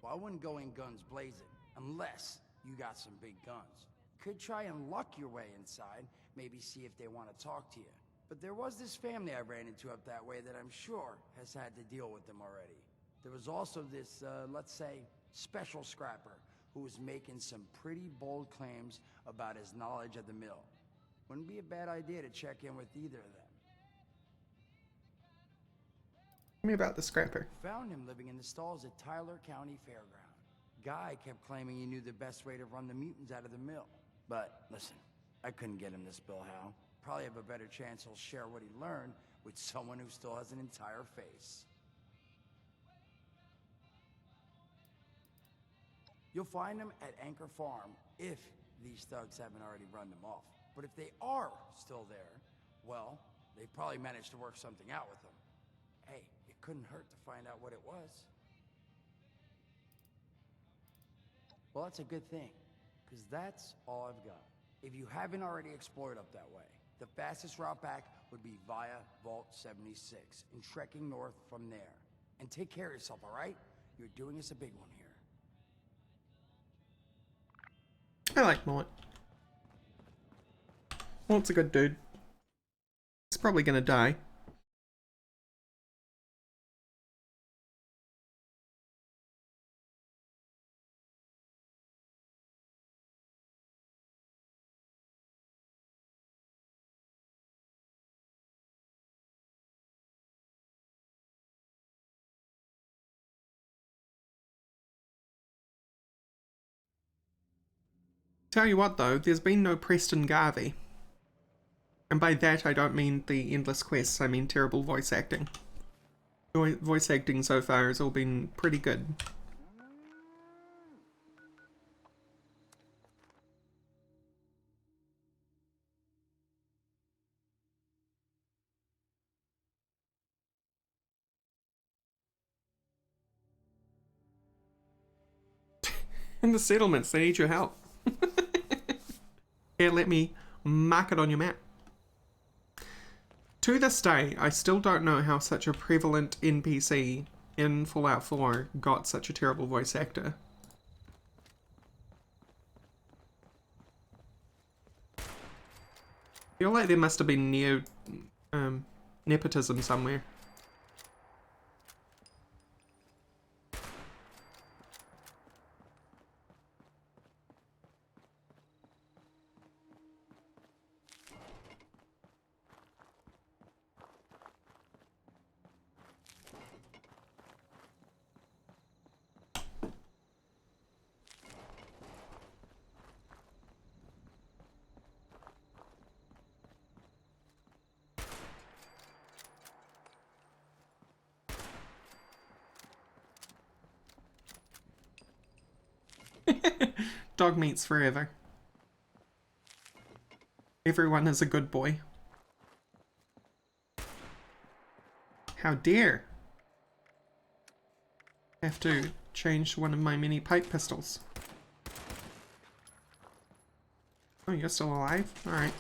Well, I wouldn't go in guns blazing, unless you got some big guns. Could try and luck your way inside, maybe see if they want to talk to you. But there was this family I ran into up that way that I'm sure has had to deal with them already. There was also this, let's say, special scrapper who was making some pretty bold claims about his knowledge of the mill. Wouldn't be a bad idea to check in with either of them. Tell me about the scrapper. Found him living in the stalls at Tyler County Fairground. Guy kept claiming he knew the best way to run the mutants out of the mill. But listen, I couldn't get him to spill how. Probably have a better chance he'll share what he learned with someone who still has an entire face. You'll find them at Anchor Farm if these thugs haven't already run them off. But if they are still there, well, they probably managed to work something out with them. Hey, it couldn't hurt to find out what it was. Well, that's a good thing, because that's all I've got. If you haven't already explored up that way, the fastest route back would be via Vault 76 and trekking north from there. And take care of yourself, all right? You're doing us a big one here. I like Mort. Mort's a good dude. He's probably gonna die. Tell you what though, there's been no Preston Garvey. And by that I don't mean the endless quests, I mean terrible voice acting. Voice acting so far has all been pretty good. In the settlements, they need your help. Here, let me mark it on your map. To this day, I still don't know how such a prevalent NPC in Fallout 4 got such a terrible voice actor. I feel like there must have been nepotism somewhere. Dog meats forever. Everyone is a good boy. How dare! I have to change one of my mini pipe pistols. Oh, you're still alive? Alright.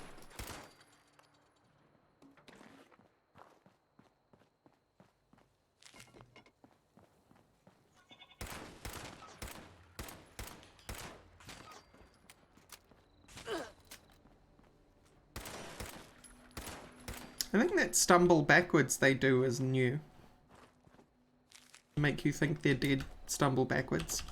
I think that stumble backwards they do is new. Make you think they're dead, stumble backwards.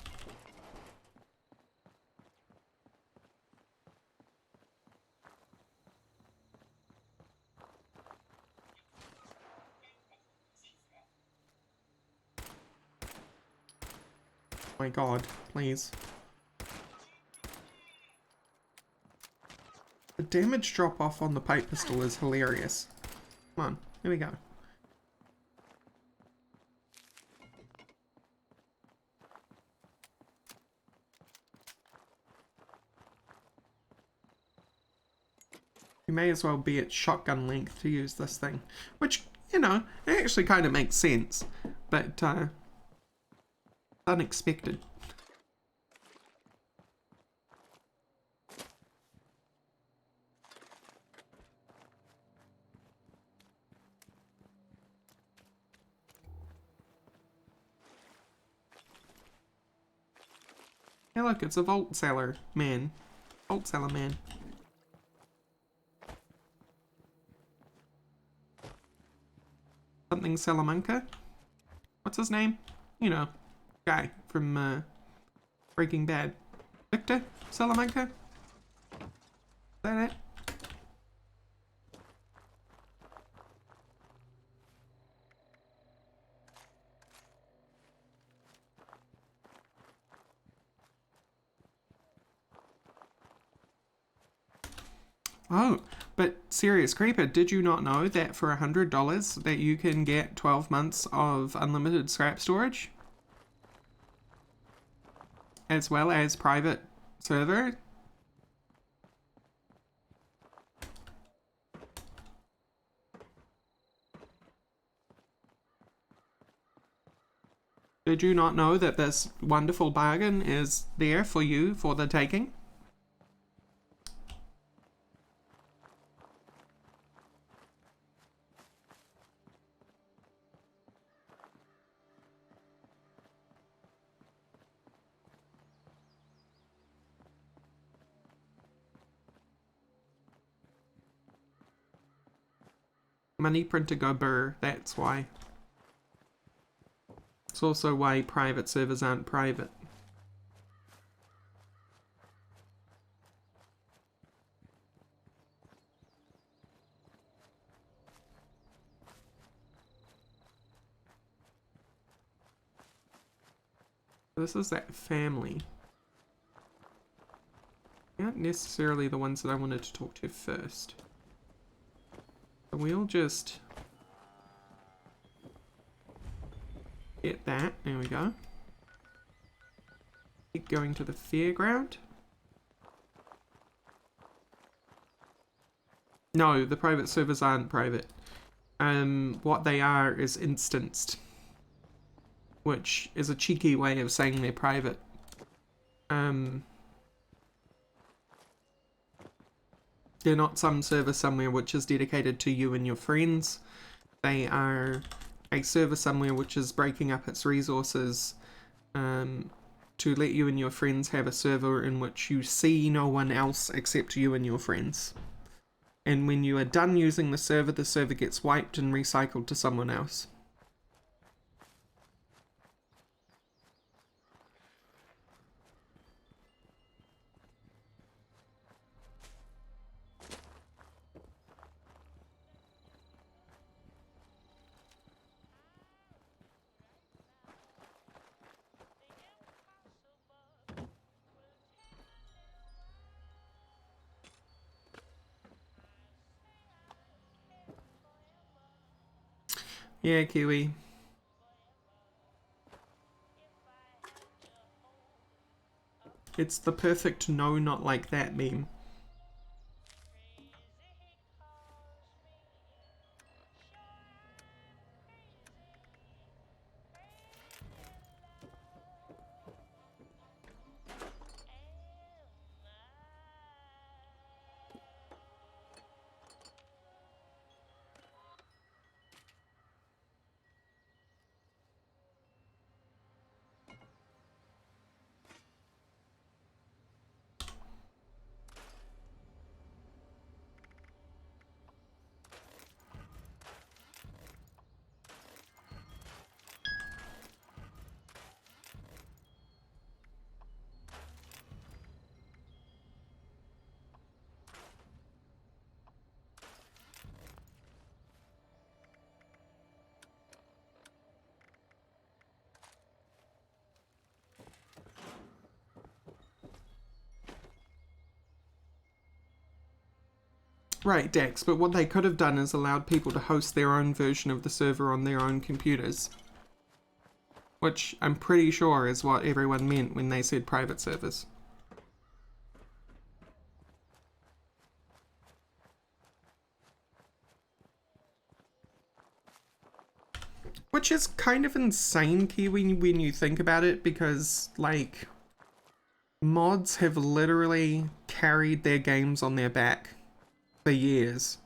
My god, please. The damage drop off on the pipe pistol is hilarious. Come on, here we go. You may as well be at shotgun length to use this thing. Which, you know, it actually kind of makes sense. But, unexpected. Hey look, it's a vault cellar man. Vault cellar man. Something Salamanca? What's his name? You know, guy from Breaking Bad. Victor Salamanca? Is that it? Oh, but serious creeper, did you not know that for $100 that you can get 12 months of unlimited scrap storage? As well as private server? Did you not know that this wonderful bargain is there for you for the taking? Money printer go burr, that's why. It's also why private servers aren't private. This is that family. Not necessarily the ones that I wanted to talk to first. So we'll just get that. There we go. Keep going to the fairground. No, the private servers aren't private. What they are is instanced, which is a cheeky way of saying they're private. They're not some server somewhere which is dedicated to you and your friends. They are a server somewhere which is breaking up its resources to let you and your friends have a server in which you see no one else except you and your friends. And when you are done using the server gets wiped and recycled to someone else. Yeah, Kiwi. It's the perfect no, not like that meme. Right, Dax, but what they could have done is allowed people to host their own version of the server on their own computers. Which I'm pretty sure is what everyone meant when they said private servers. Which is kind of insane, Kiwi, when you think about it, because, like, mods have literally carried their games on their back for years.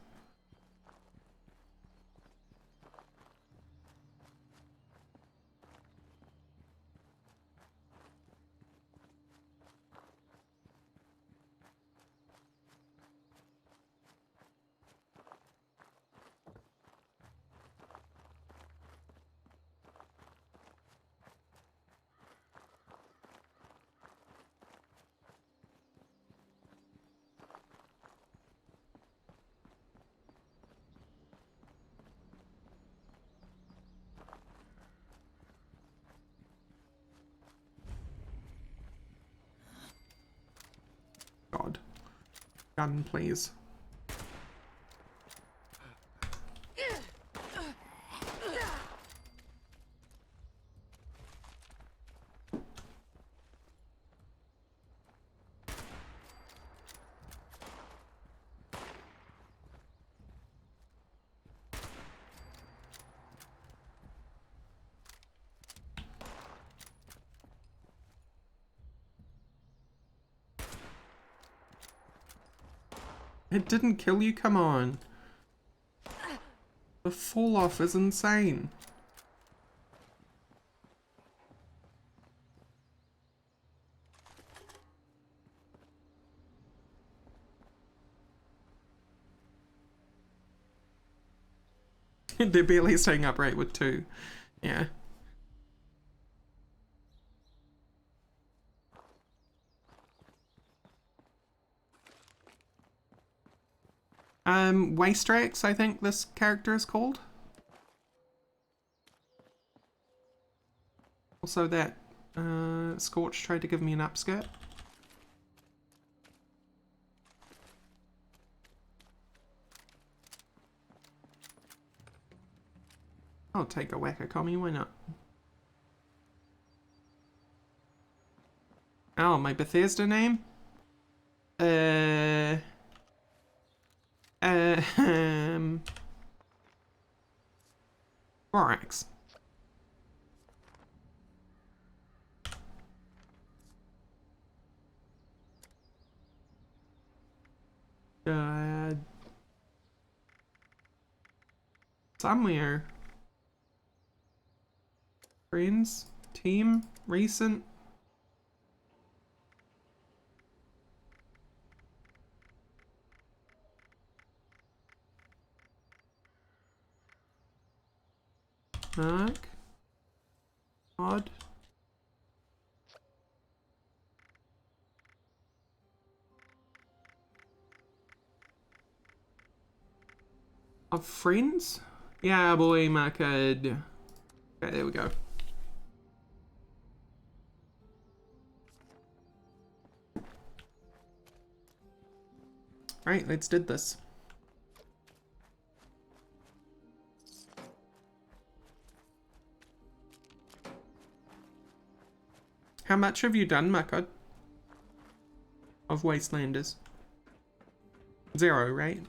God. Gun, please. It didn't kill you, come on. The fall off is insane. They're barely staying upright with two. Yeah. Wastelanders, I think this character is called. Also that, Scorch tried to give me an upskirt. I'll take a whack at Commie, why not? Oh, my Bethesda name? Rorax. Somewhere. Friends, team, recent. Mark. Odd. Of friends? Yeah, boy, my code. Okay, there we go. Right, let's do this. How much have you done, Makod? Of Wastelanders? 0, right?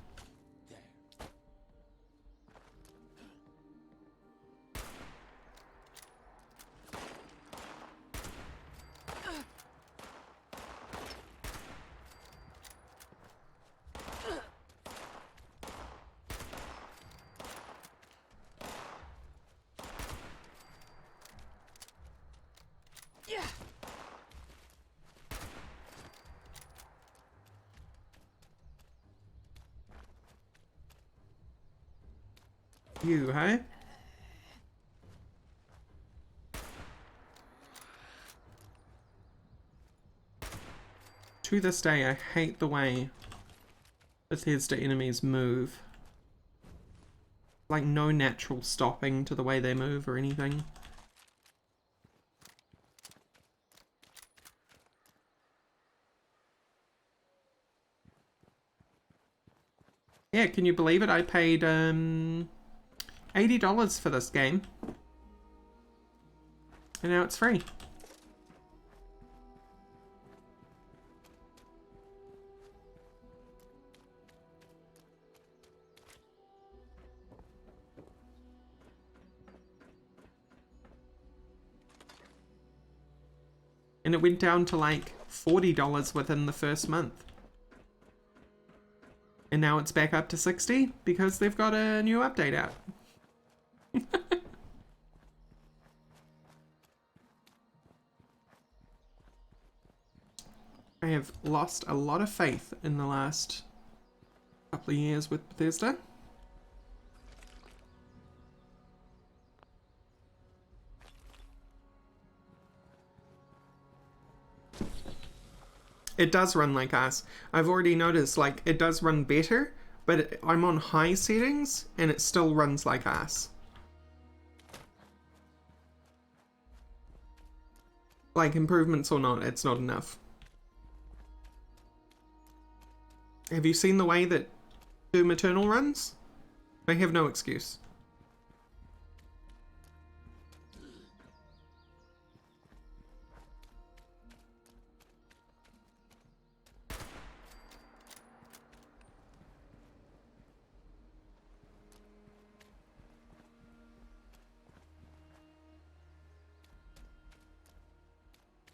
You, hey? To this day, I hate the way Bethesda enemies move. Like, no natural stopping to the way they move or anything. Yeah, can you believe it? I paid, $80 for this game. And now it's free. And it went down to like $40 within the first month. And now it's back up to 60 because they've got a new update out. I have lost a lot of faith in the last couple of years with Bethesda. It does run like ass. I've already noticed, like, it does run better, but I'm on high settings, and it still runs like ass. Like, improvements or not, it's not enough. Have you seen the way that Doom Eternal runs? They have no excuse.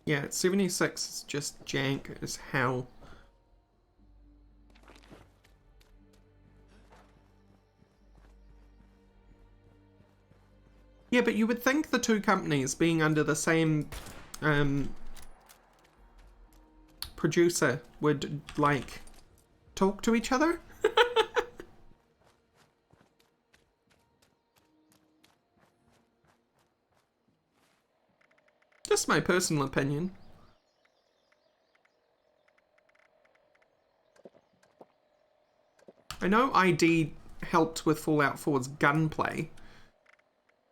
Yeah, 76 is just jank as hell. Yeah, but you would think the two companies being under the same producer would, like, talk to each other? Just my personal opinion. I know ID helped with Fallout 4's gunplay,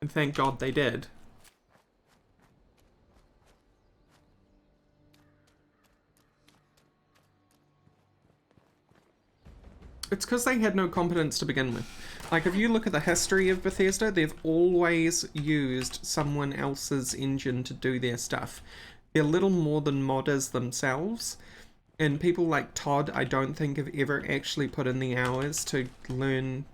and thank God they did. It's because they had no competence to begin with. Like, if you look at the history of Bethesda, they've always used someone else's engine to do their stuff. They're little more than modders themselves. And people like Todd, I don't think have ever actually put in the hours to learn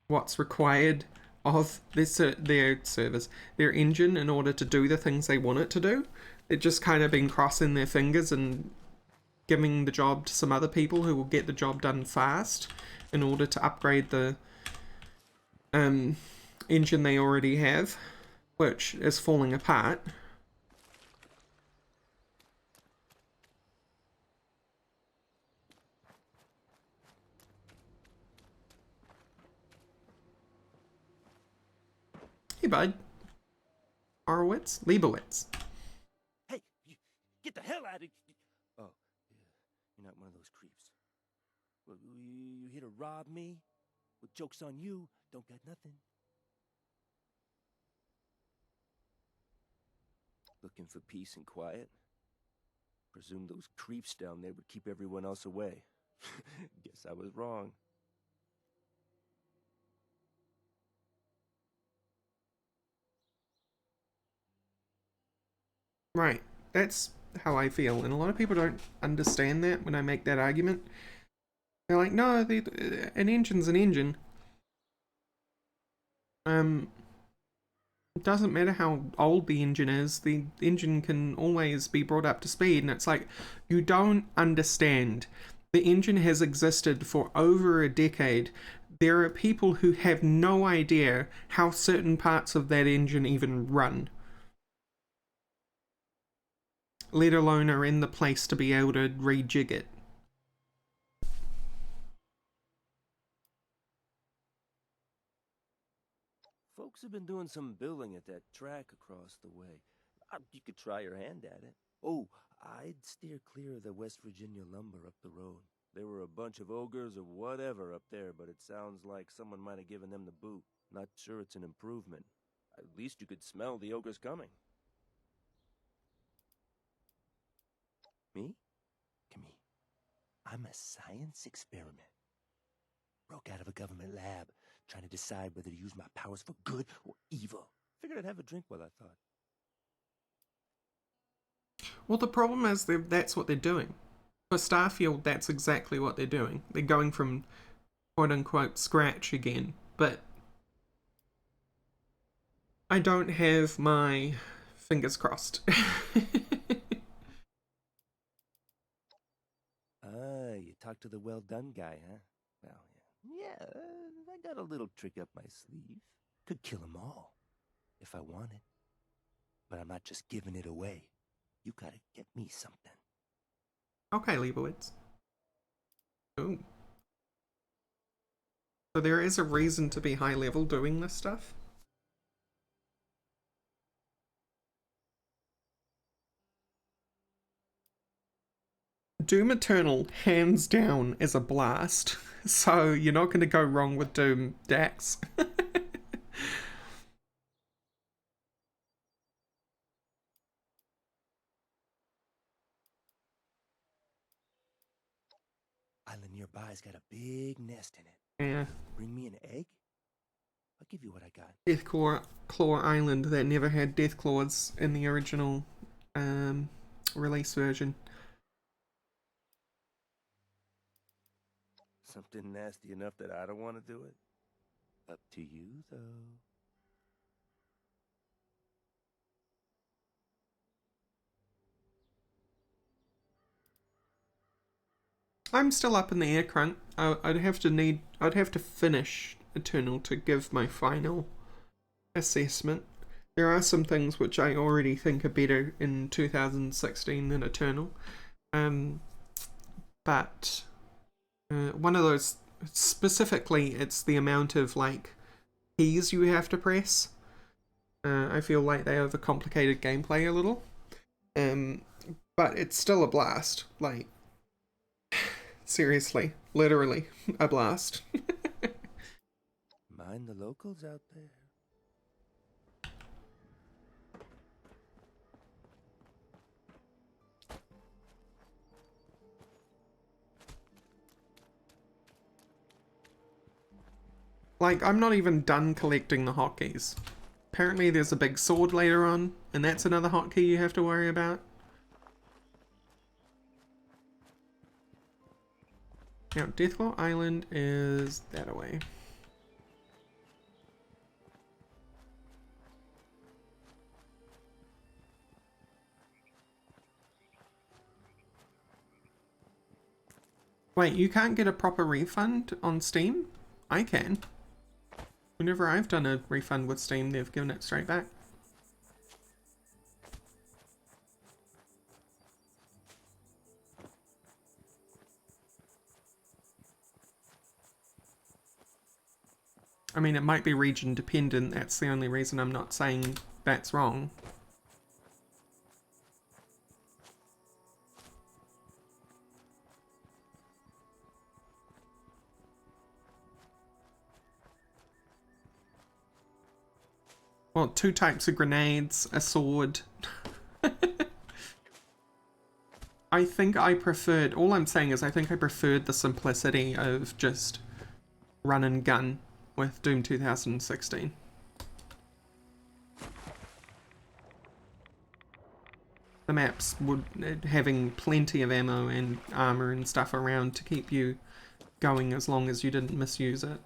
what's required of their servers, their engine, in order to do the things they want it to do. They've just kind of been crossing their fingers and giving the job to some other people who will get the job done fast in order to upgrade the engine they already have, which is falling apart. Hey, bud. Horowitz? Leibowitz. Hey, get the hell out of here. Oh, yeah, you're not one of those creeps. Well, you here to rob me? Well, joke's on you. Don't got nothing. Looking for peace and quiet? Presume those creeps down there would keep everyone else away. Guess I was wrong. Right. That's how I feel, and a lot of people don't understand that when I make that argument. They're like, no, an engine's an engine. It doesn't matter how old the engine is, the engine can always be brought up to speed, and it's like, you don't understand. The engine has existed for over a decade. There are people who have no idea how certain parts of that engine even run, let alone are in the place to be able to rejig it. Folks have been doing some building at that track across the way. You could try your hand at it. Oh, I'd steer clear of the West Virginia lumber up the road. There were a bunch of ogres or whatever up there, but it sounds like someone might have given them the boot. Not sure it's an improvement. At least you could smell the ogres coming. Me? Come here. I'm a science experiment. Broke out of a government lab, trying to decide whether to use my powers for good or evil. Figured I'd have a drink while I thought. Well, the problem is that's what they're doing. For Starfield, that's exactly what they're doing. They're going from quote-unquote scratch again, but I don't have my fingers crossed. You talked to the well-done guy, huh? Well, yeah, I got a little trick up my sleeve. Could kill them all, if I wanted. But I'm not just giving it away. You gotta get me something. Okay, Leibowitz. Ooh. So there is a reason to be high level doing this stuff? Doom Eternal, hands down, is a blast. So you're not going to go wrong with Doom Dax. Island nearby's got a big nest in it. Yeah. Bring me an egg? I'll give you what I got. Claw Island that never had Death Claws in the original release version. Something nasty enough that I don't want to do it? Up to you, though. I'm still up in the air, Crunk. I'd have to finish Eternal to give my final assessment. There are some things which I already think are better in 2016 than Eternal. But one of those, specifically, it's the amount of, like, keys you have to press. I feel like they overcomplicated gameplay a little. But it's still a blast. Like, seriously, literally, a blast. Mind the locals out there. Like, I'm not even done collecting the hotkeys. Apparently there's a big sword later on, and that's another hotkey you have to worry about. Now, Deathclaw Island is that away. Wait, you can't get a proper refund on Steam? I can. Whenever I've done a refund with Steam, they've given it straight back. I mean, it might be region dependent, that's the only reason I'm not saying that's wrong. Well, 2 types of grenades, a sword. I think I preferred, all I'm saying is I think I preferred the simplicity of just run and gun with Doom 2016. The maps would having plenty of ammo and armor and stuff around to keep you going as long as you didn't misuse it.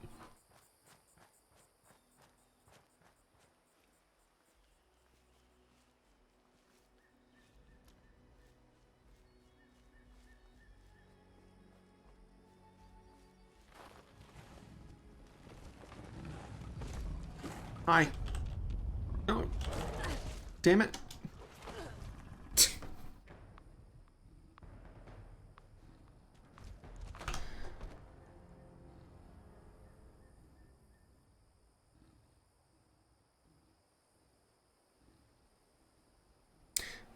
Hi. Oh. Damn it.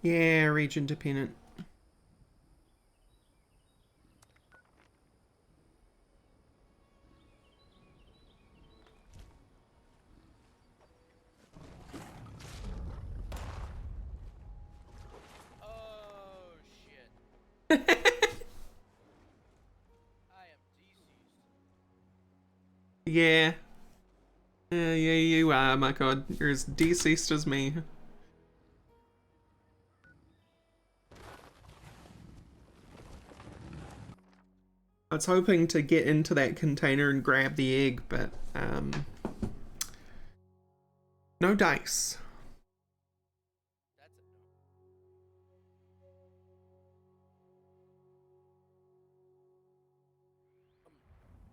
Yeah, region dependent. Oh shit. I am deceased. Yeah. Yeah, you are, my god. You're as deceased as me. I was hoping to get into that container and grab the egg, but, no dice. That's a no.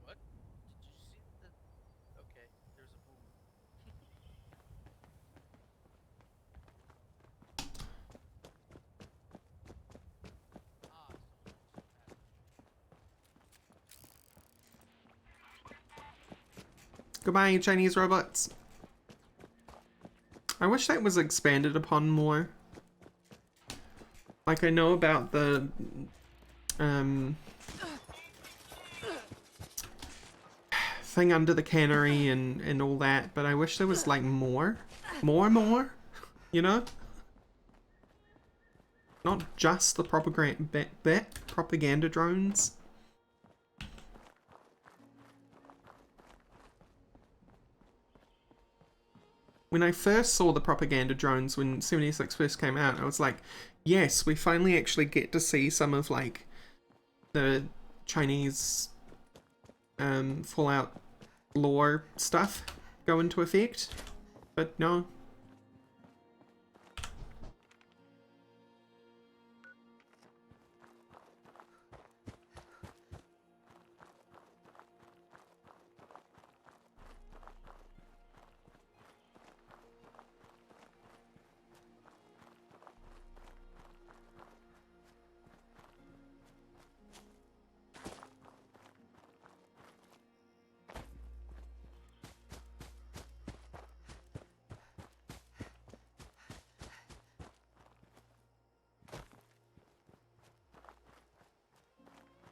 What? Did you see the... Okay, there's a boom. Goodbye, Chinese robots. I wish that was expanded upon more. Like, I know about the, thing under the cannery and all that, but I wish there was, like, more, you know? Not just the propaganda drones. When I first saw the propaganda drones when 76 first came out, I was like, yes, we finally actually get to see some of, like, the Chinese Fallout lore stuff go into effect. But no.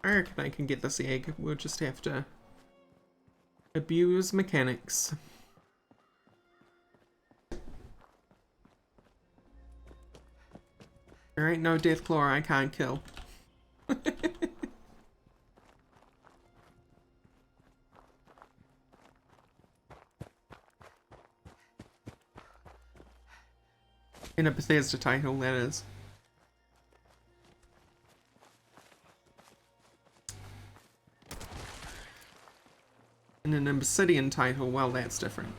I reckon I can get this egg. We'll just have to abuse mechanics. There ain't no Deathclaw I can't kill. In a Bethesda title, that is. In an Obsidian title, well, that's different.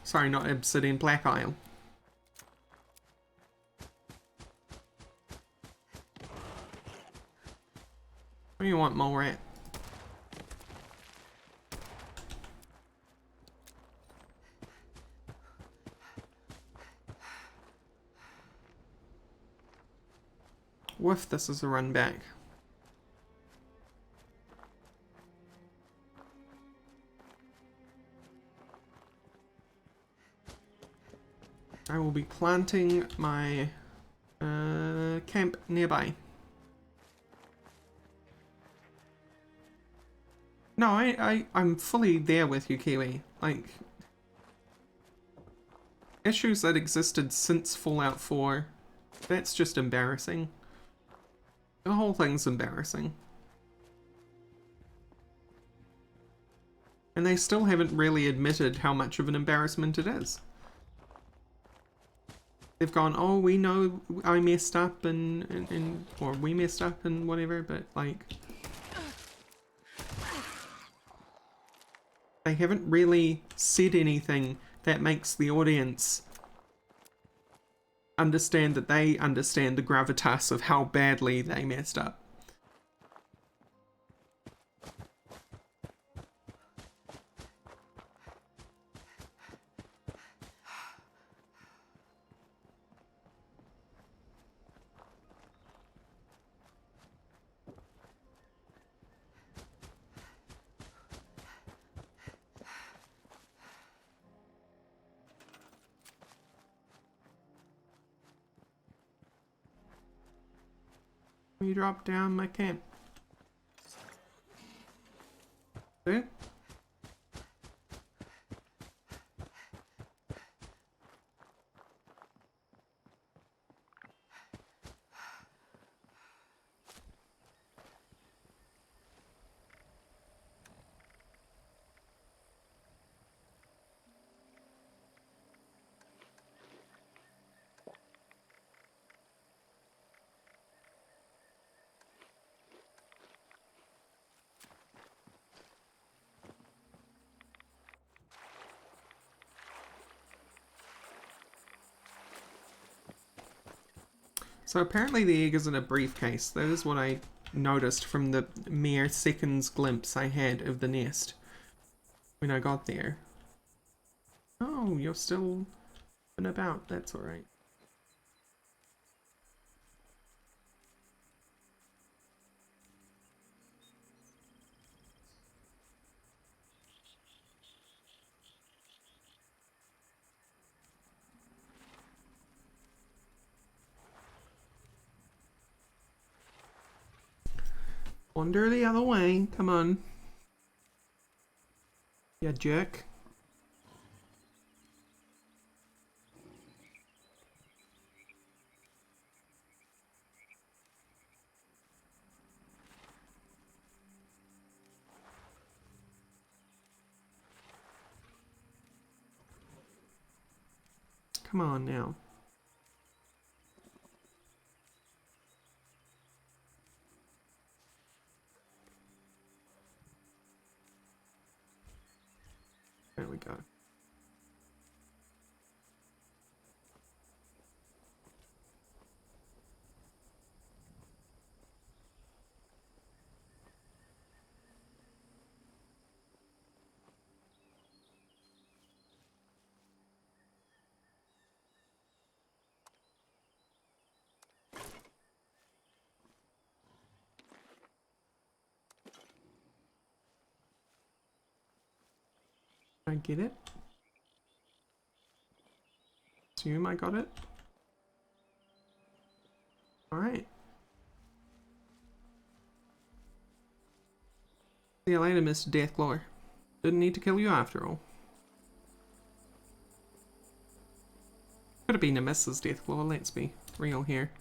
Sorry, not Obsidian, Black Isle. What do you want, mole rat? Woof, this is a run back. I will be planting my camp nearby. No, I'm fully there with you, Kiwi. Like, issues that existed since Fallout 4, that's just embarrassing. The whole thing's embarrassing. And they still haven't really admitted how much of an embarrassment it is. They've gone, oh, we know I messed up and or we messed up and whatever, but like, they haven't really said anything that makes the audience understand that they understand the gravitas of how badly they messed up. You drop down my camp. See? So apparently the egg is in a briefcase. That is what I noticed from the mere seconds glimpse I had of the nest when I got there. Oh, you're still and about. That's alright. Wander the other way. Come on. You jerk. Come on now. There we go. I get it. Assume I got it. Alright. See you later, Mr. Deathclaw. Didn't need to kill you after all. Could have been a Mrs. Deathclaw, let's be real here.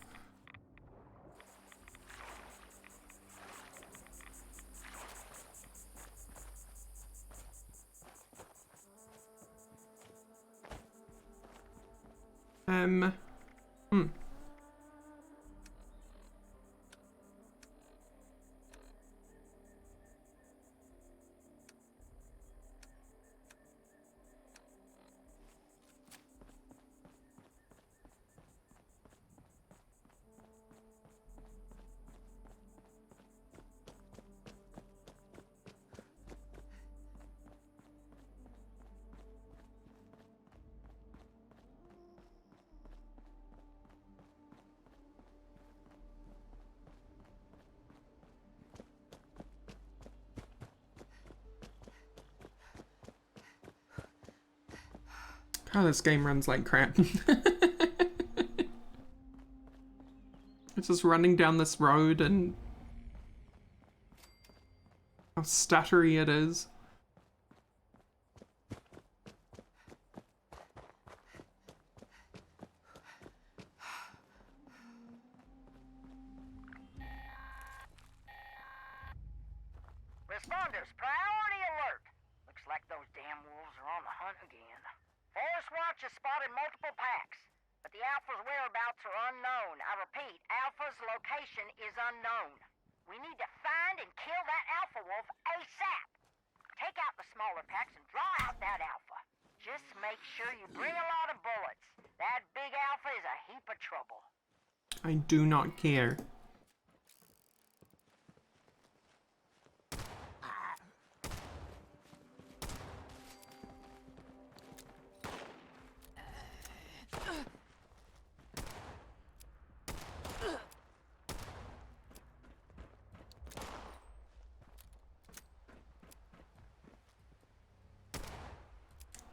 Oh, this game runs like crap. It's just running down this road and how stuttery it is. Responders, priority alert! Looks like those damn wolves are on the hunt again. Forest Watch has spotted multiple packs, but the Alpha's whereabouts are unknown. I repeat, Alpha's location is unknown. We need to find and kill that Alpha wolf ASAP. Take out the smaller packs and draw out that Alpha. Just make sure you bring a lot of bullets. That big Alpha is a heap of trouble. I do not care.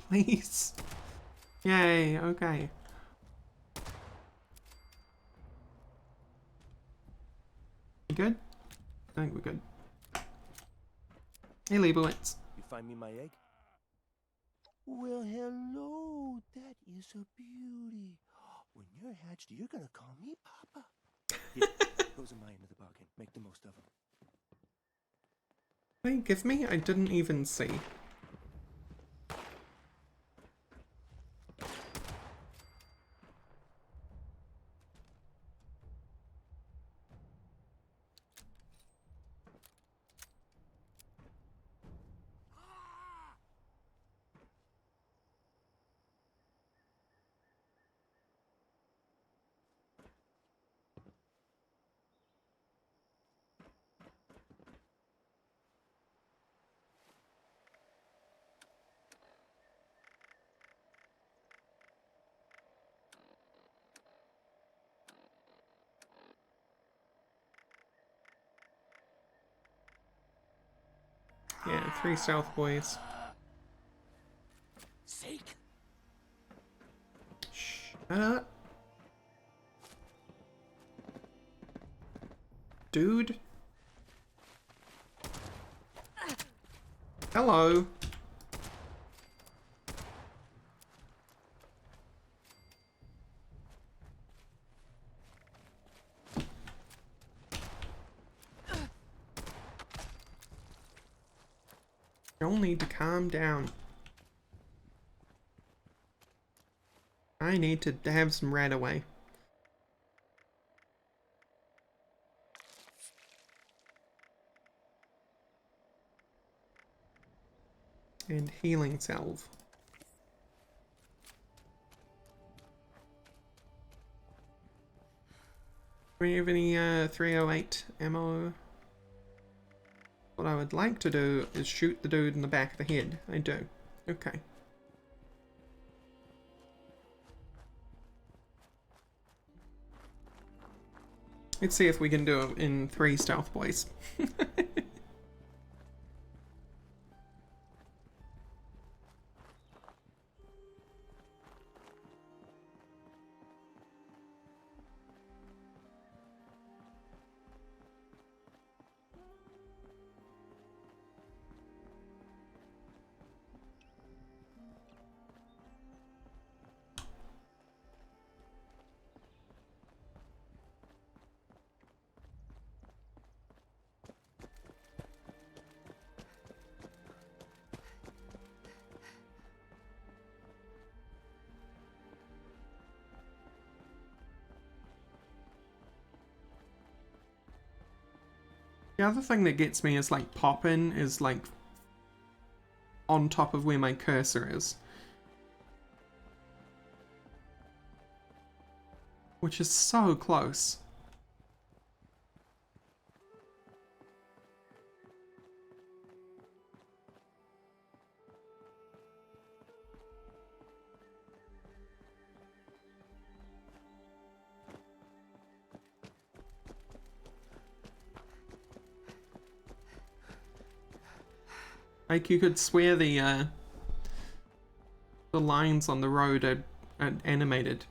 Please. Yay, okay. You good? I think we're good. Hey, Leibowitz. You find me my egg? Well, hello. That is a beauty. When you're hatched, you're gonna call me Papa. Here, those are mine into the bargain. Make the most of them. What did you give me? I didn't even see. Yeah, 3 South boys. Sake. Shut up. Dude. Hello. You'll need to calm down. I need to have some right away. And healing salve. Do we have any 308 ammo? What I would like to do is shoot the dude in the back of the head. I do. Okay. Let's see if we can do it in 3 stealth boys. The other thing that gets me is like pop-in is like on top of where my cursor is. Which is so close. Like you could swear the the lines on the road are animated.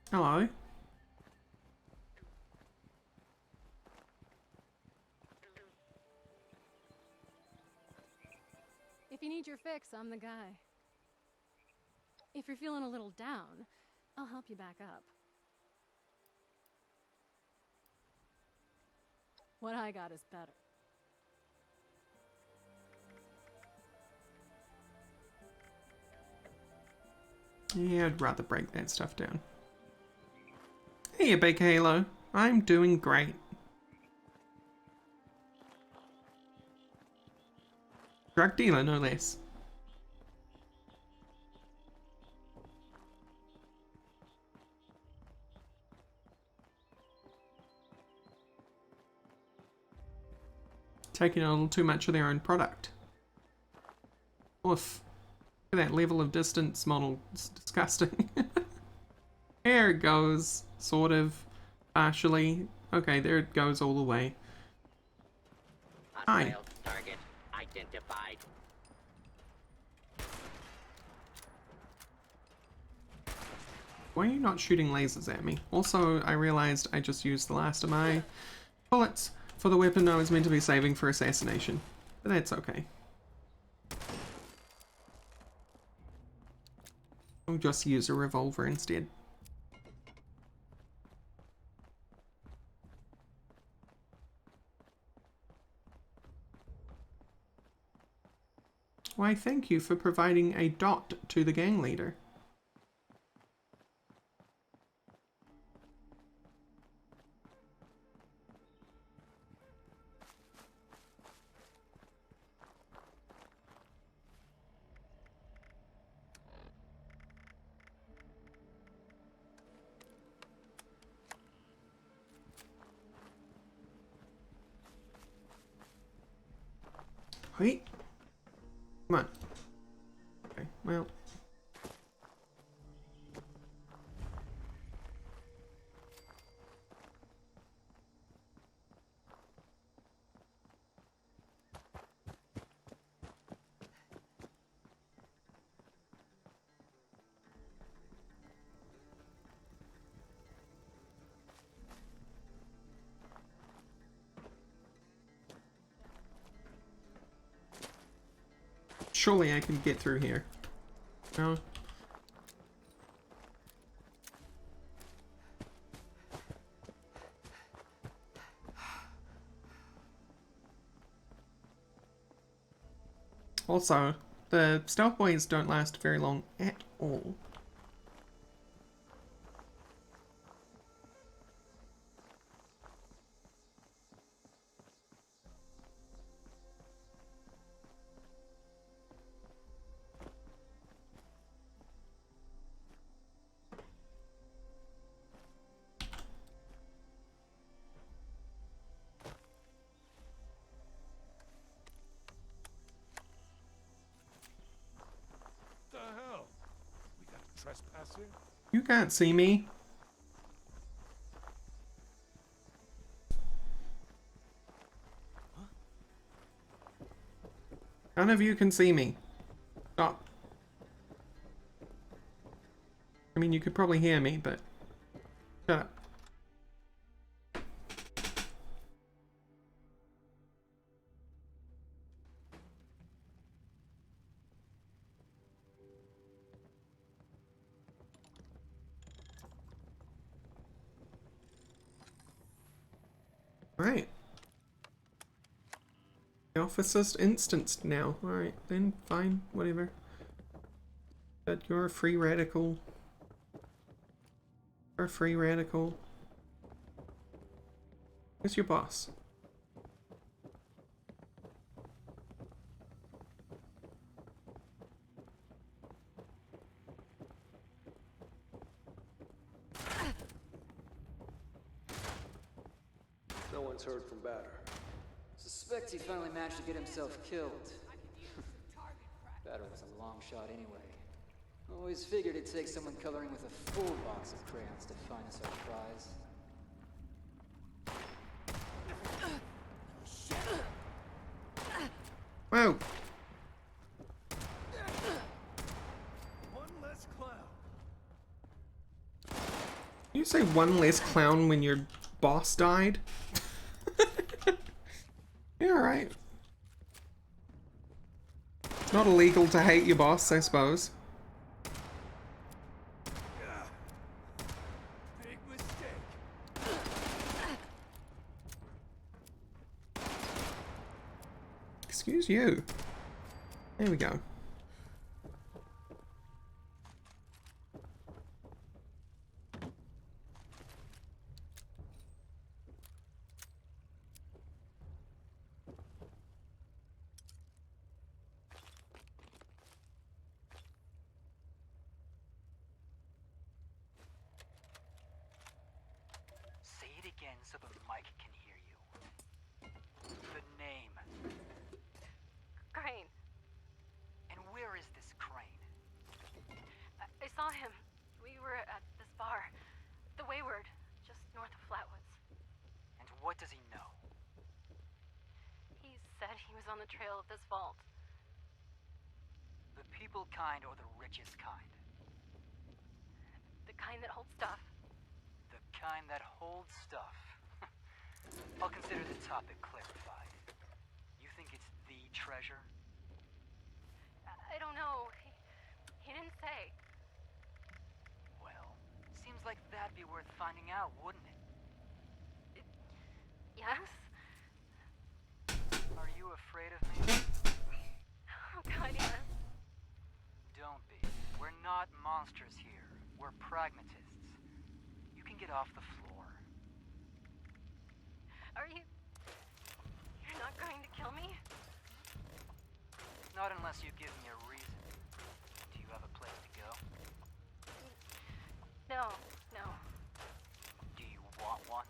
Hello. If you need your fix, I'm the guy. If you're feeling a little down, I'll help you back up. What I got is better. Yeah, I'd rather break that stuff down. Hey, Big Halo. I'm doing great. Drug dealer, no less. Taking a little too much of their own product. Oof. Look at that level of distance model. It's disgusting. There it goes. Sort of. Partially. Okay, there it goes all the way. Hi. Target identified. Why are you not shooting lasers at me? Also, I realized I just used the last of my bullets for the weapon I was meant to be saving for assassination. But that's okay. I'll just use a revolver instead. Why, thank you for providing a dot to the gang leader. Wait. Come on. Okay, well. Surely I can get through here. No? Also, the stealth boys don't last very long at all. What the hell? We got a trespasser? You can't see me. None of you can see me. Stop. I mean, you could probably hear me, but shut up. Right. The officer's instanced now. Alright, then fine, whatever. But you're a free radical. You're a free radical. Who's your boss? No one's heard from Batter. Suspect he finally managed to get himself killed. Batter was a long shot anyway. Always figured it'd take someone coloring with a full box of crayons to find us our prize. Oh. One less clown. You say one less clown when your boss died? Yeah, alright. It's not illegal to hate your boss, I suppose. Big mistake. Excuse you. There we go. Say it again so the mic can hear you. The name. Crane. And where is this Crane? I saw him. We were at this bar. The Wayward, just north of Flatwoods. And what does he know? He said he was on the trail of this vault. The people kind or the richest kind? The kind that holds stuff. The kind that holds stuff. I'll consider the topic clarified. You think it's the treasure? I don't know. He didn't say. Well, seems like that'd be worth finding out, wouldn't it? Yes? Are you afraid of me? Oh god, yes. Don't be. We're not monsters here. We're pragmatists. You can get off the floor. Are you... You're not going to kill me? Not unless you give me a reason. Do you have a place to go? No, no. Do you want one?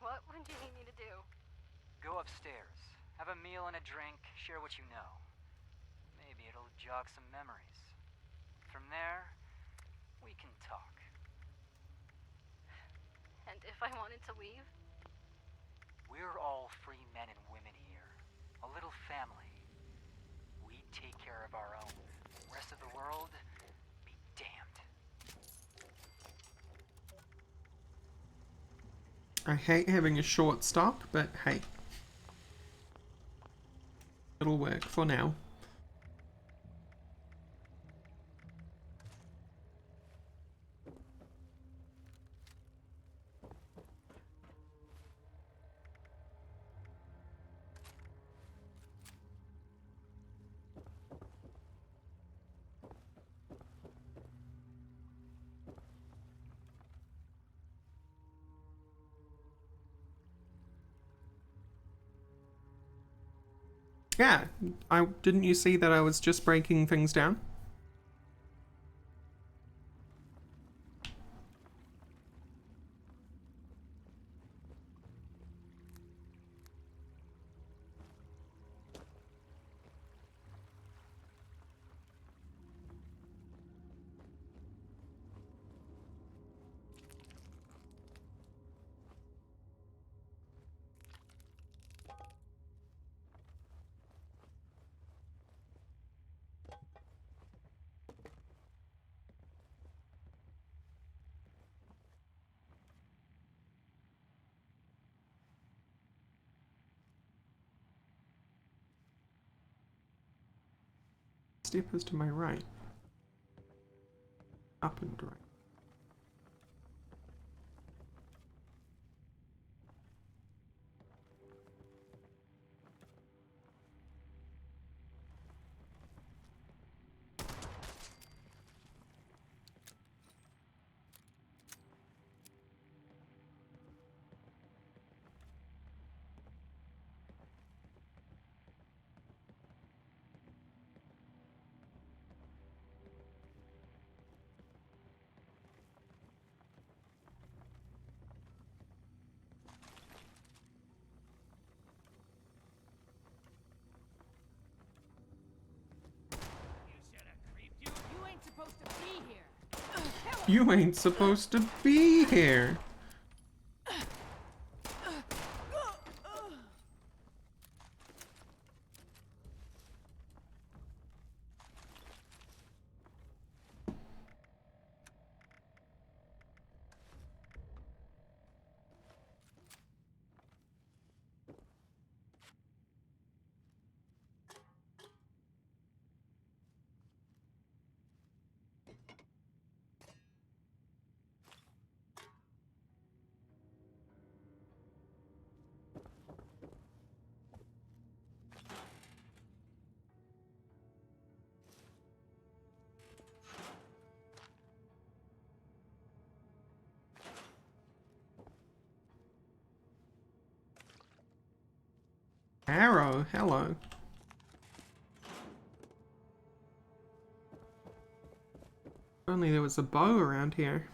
What would you need me to do? Go upstairs. Have a meal and a drink. Share what you know. Maybe it'll jog some memories. From there, we can talk. And if I wanted to leave? We're all free men and women here. A little family. We take care of our own. Rest of the world, be damned. I hate having a short stop, but hey. It'll work for now. Yeah, didn't you see that I was just breaking things down? Step is to my right. Up and right. You ain't supposed to be here. Arrow, hello. If only there was a bow around here.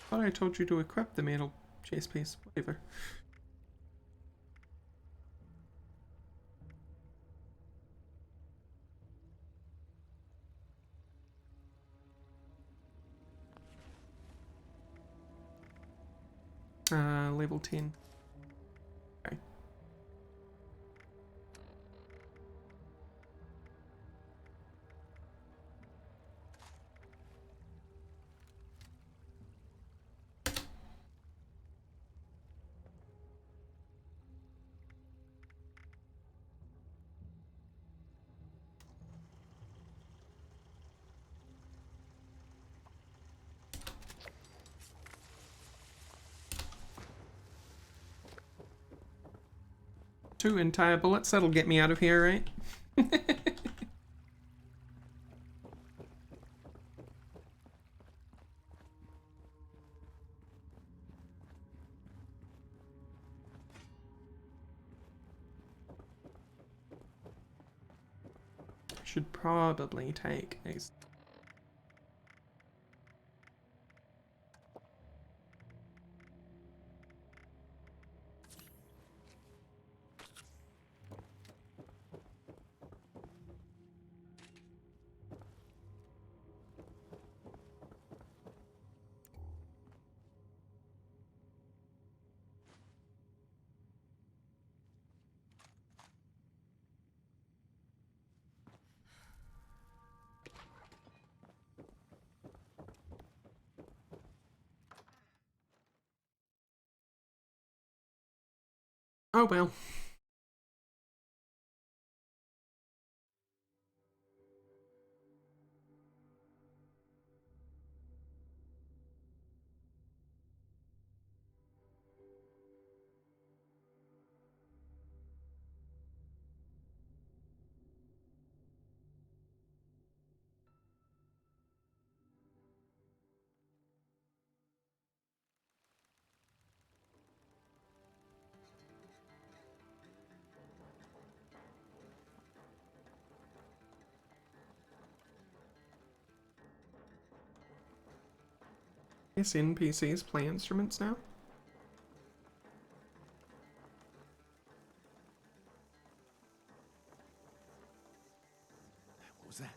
Thought I told you to equip the metal chase piece. Whatever. Level 10. Okay. Two entire bullets, that'll get me out of here, right? Should probably take a... Oh well. Guess NPCs play instruments now? What was that?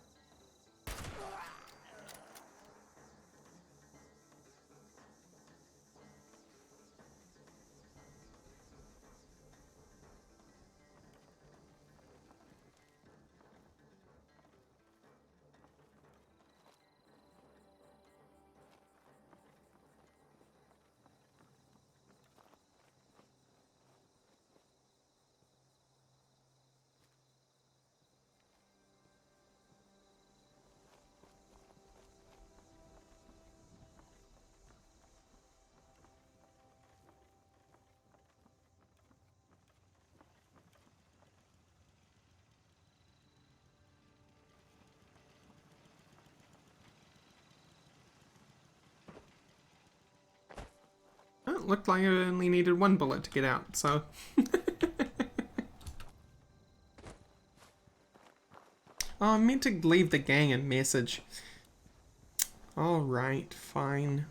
it looked like I only needed one bullet to get out, so... Oh, I meant to leave the gang a message. Alright, fine.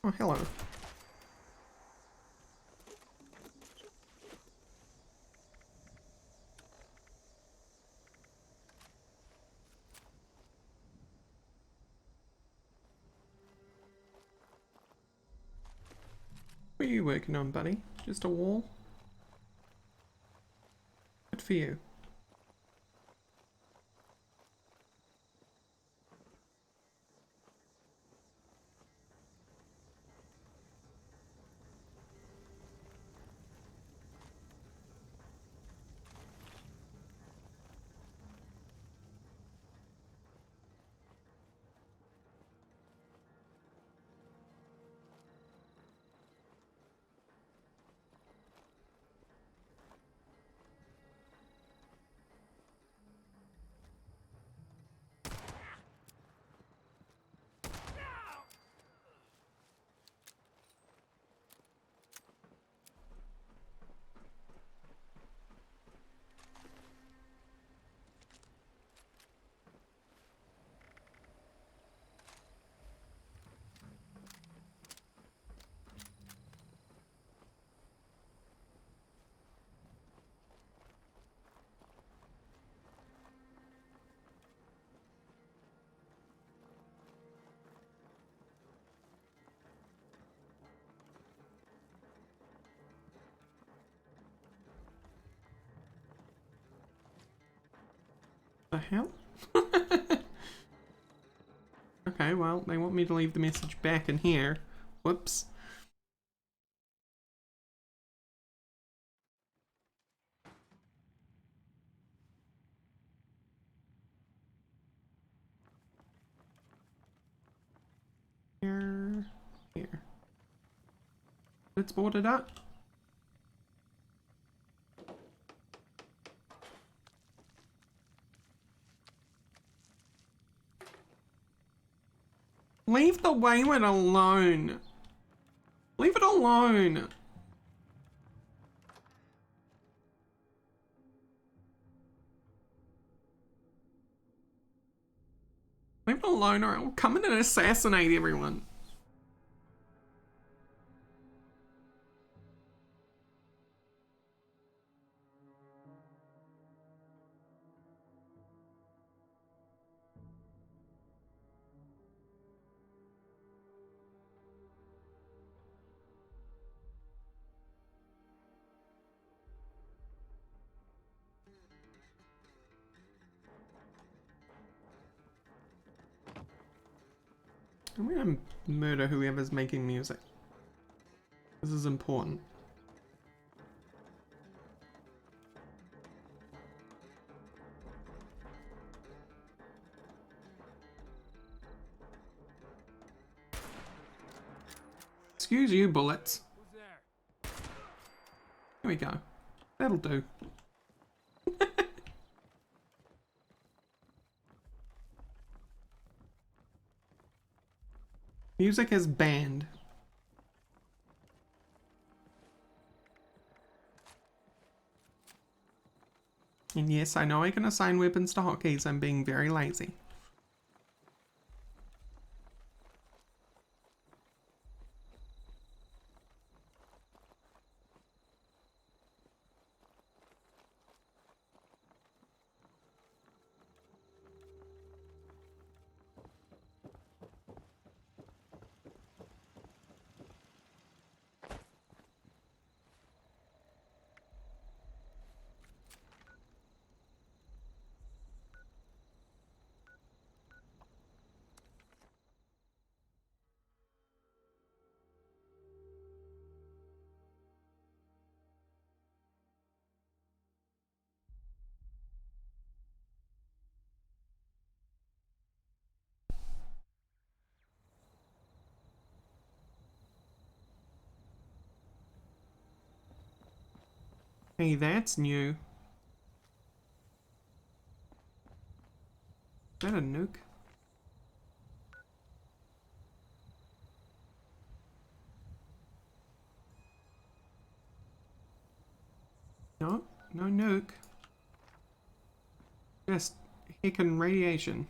Oh, hello. What are you working on, buddy? Just a wall? Good for you. The hell? Okay, well, they want me to leave the message back in here. Whoops. Here. Here. It's boarded up. Leave the wayward alone. Leave it alone. Leave it alone or I'll come in and assassinate everyone. I'm gonna murder whoever's making music. This is important. Excuse you, bullets. Here we go. That'll do. Music is banned. And yes, I know I can assign weapons to hotkeys. I'm being very lazy. Hey, that's new. Is that a nuke? No, no nuke. Just hickin' radiation.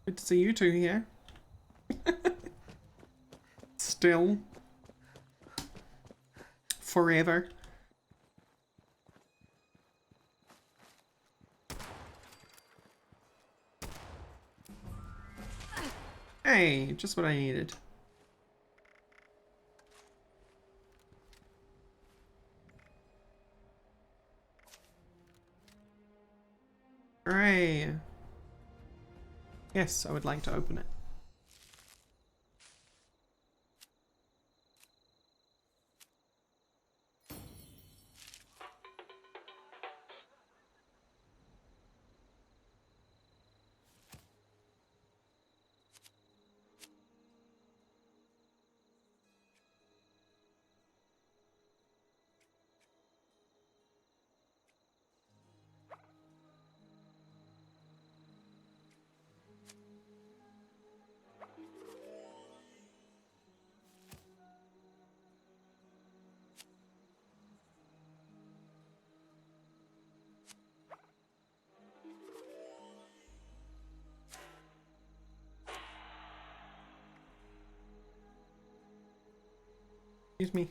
Good to see you two here. Still. Forever. Hey, just what I needed. Hooray! Yes, I would like to open it. Excuse me.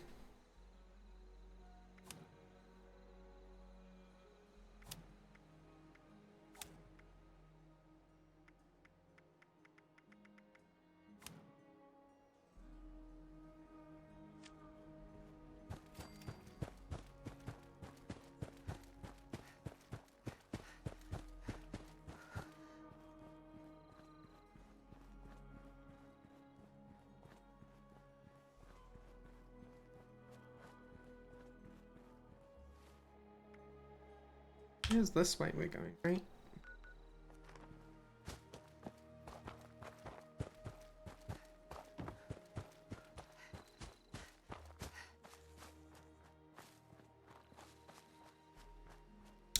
Here's this way we're going, right?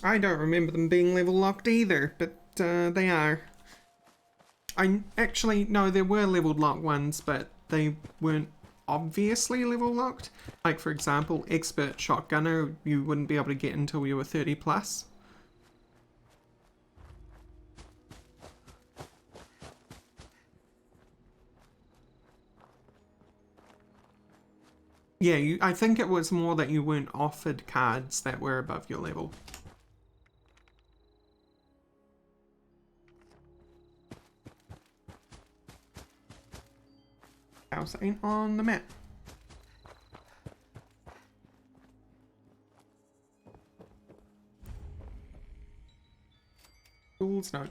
I don't remember them being level locked either, but they are. No, there were level locked ones, but they weren't obviously level locked. Like, for example, expert shotgunner, you wouldn't be able to get until you were 30 plus. Yeah, I think it was more that you weren't offered cards that were above your level. House ain't on the map. Tools, no.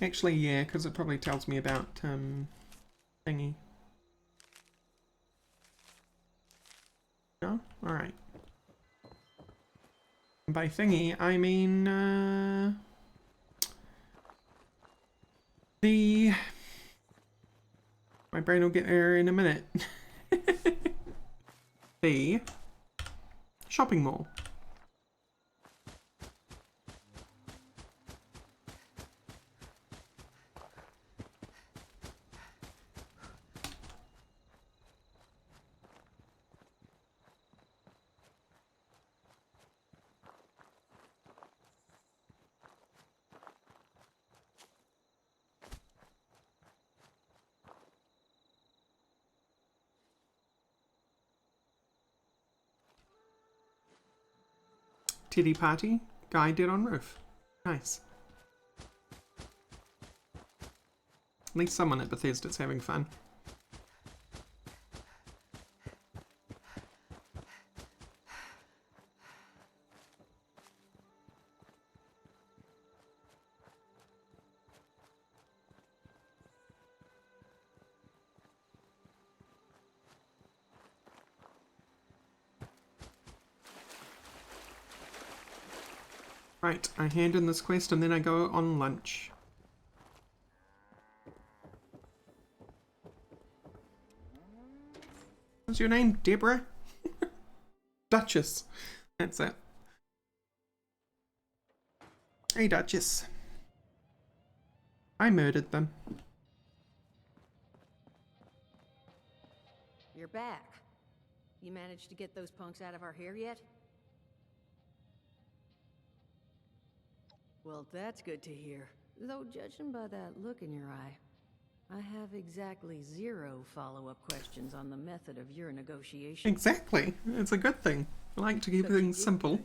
Actually, yeah, because it probably tells me about, thingy. No? Alright. By thingy, I mean, my brain will get there in a minute. The shopping mall. Titty party, guy dead on roof. Nice. At least someone at Bethesda's having fun. Right, I hand in this quest and then I go on lunch. What's your name? Deborah? Duchess. That's it. Hey, Duchess. I murdered them. You're back. You managed to get those punks out of our hair yet? Well, that's good to hear. Though, judging by that look in your eye, I have exactly 0 follow-up questions on the method of your negotiation. Exactly. It's a good thing. I like to keep things simple.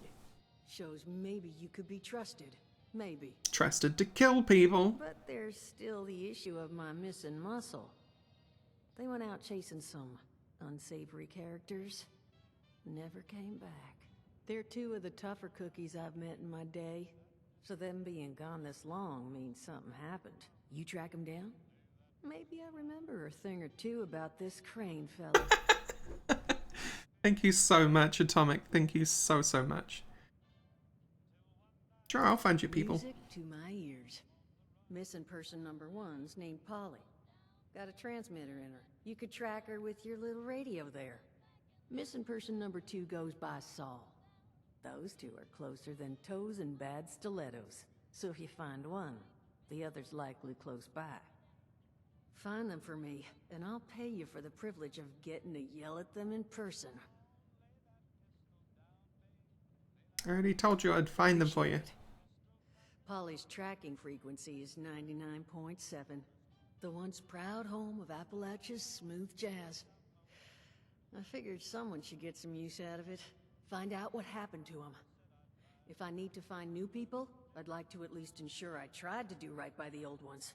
Shows maybe you could be trusted. Maybe. Trusted to kill people. But there's still the issue of my missing muscle. They went out chasing some unsavory characters. Never came back. They're 2 of the tougher cookies I've met in my day. So them being gone this long means something happened. You track them down? Maybe I remember a thing or 2 about this Crane fella. Thank you so much, Atomic. Thank you so, so much. Sure, I'll find you people. Music to my ears. Missing person number 1's named Polly. Got a transmitter in her. You could track her with your little radio there. Missing person number 2 goes by Saul. Those 2 are closer than toes and bad stilettos. So if you find one, the other's likely close by. Find them for me, and I'll pay you for the privilege of getting to yell at them in person. I already told you I'd find them for you. Polly's tracking frequency is 99.7. The once proud home of Appalachia's smooth jazz. I figured someone should get some use out of it. Find out what happened to him. If I need to find new people, I'd like to at least ensure I tried to do right by the old ones.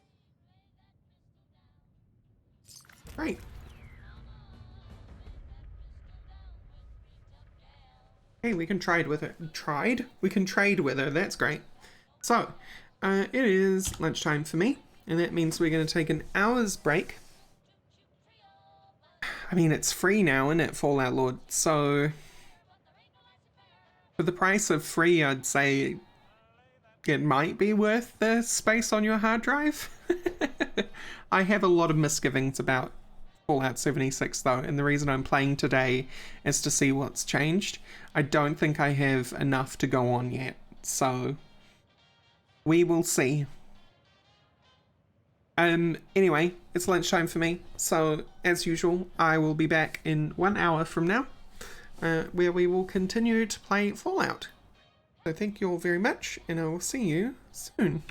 Right. Hey, we can trade with her. Tried? We can trade with her. That's great. So, it is lunchtime for me, and that means we're going to take an hour's break. I mean, it's free now, isn't it, Fallout Lord? So, for the price of free, I'd say it might be worth the space on your hard drive. I have a lot of misgivings about Fallout 76 though, and the reason I'm playing today is to see what's changed. I don't think I have enough to go on yet, so we will see. Anyway, it's lunchtime for me, so as usual, I will be back in 1 hour from now, where we will continue to play Fallout. So thank you all very much, and I will see you soon.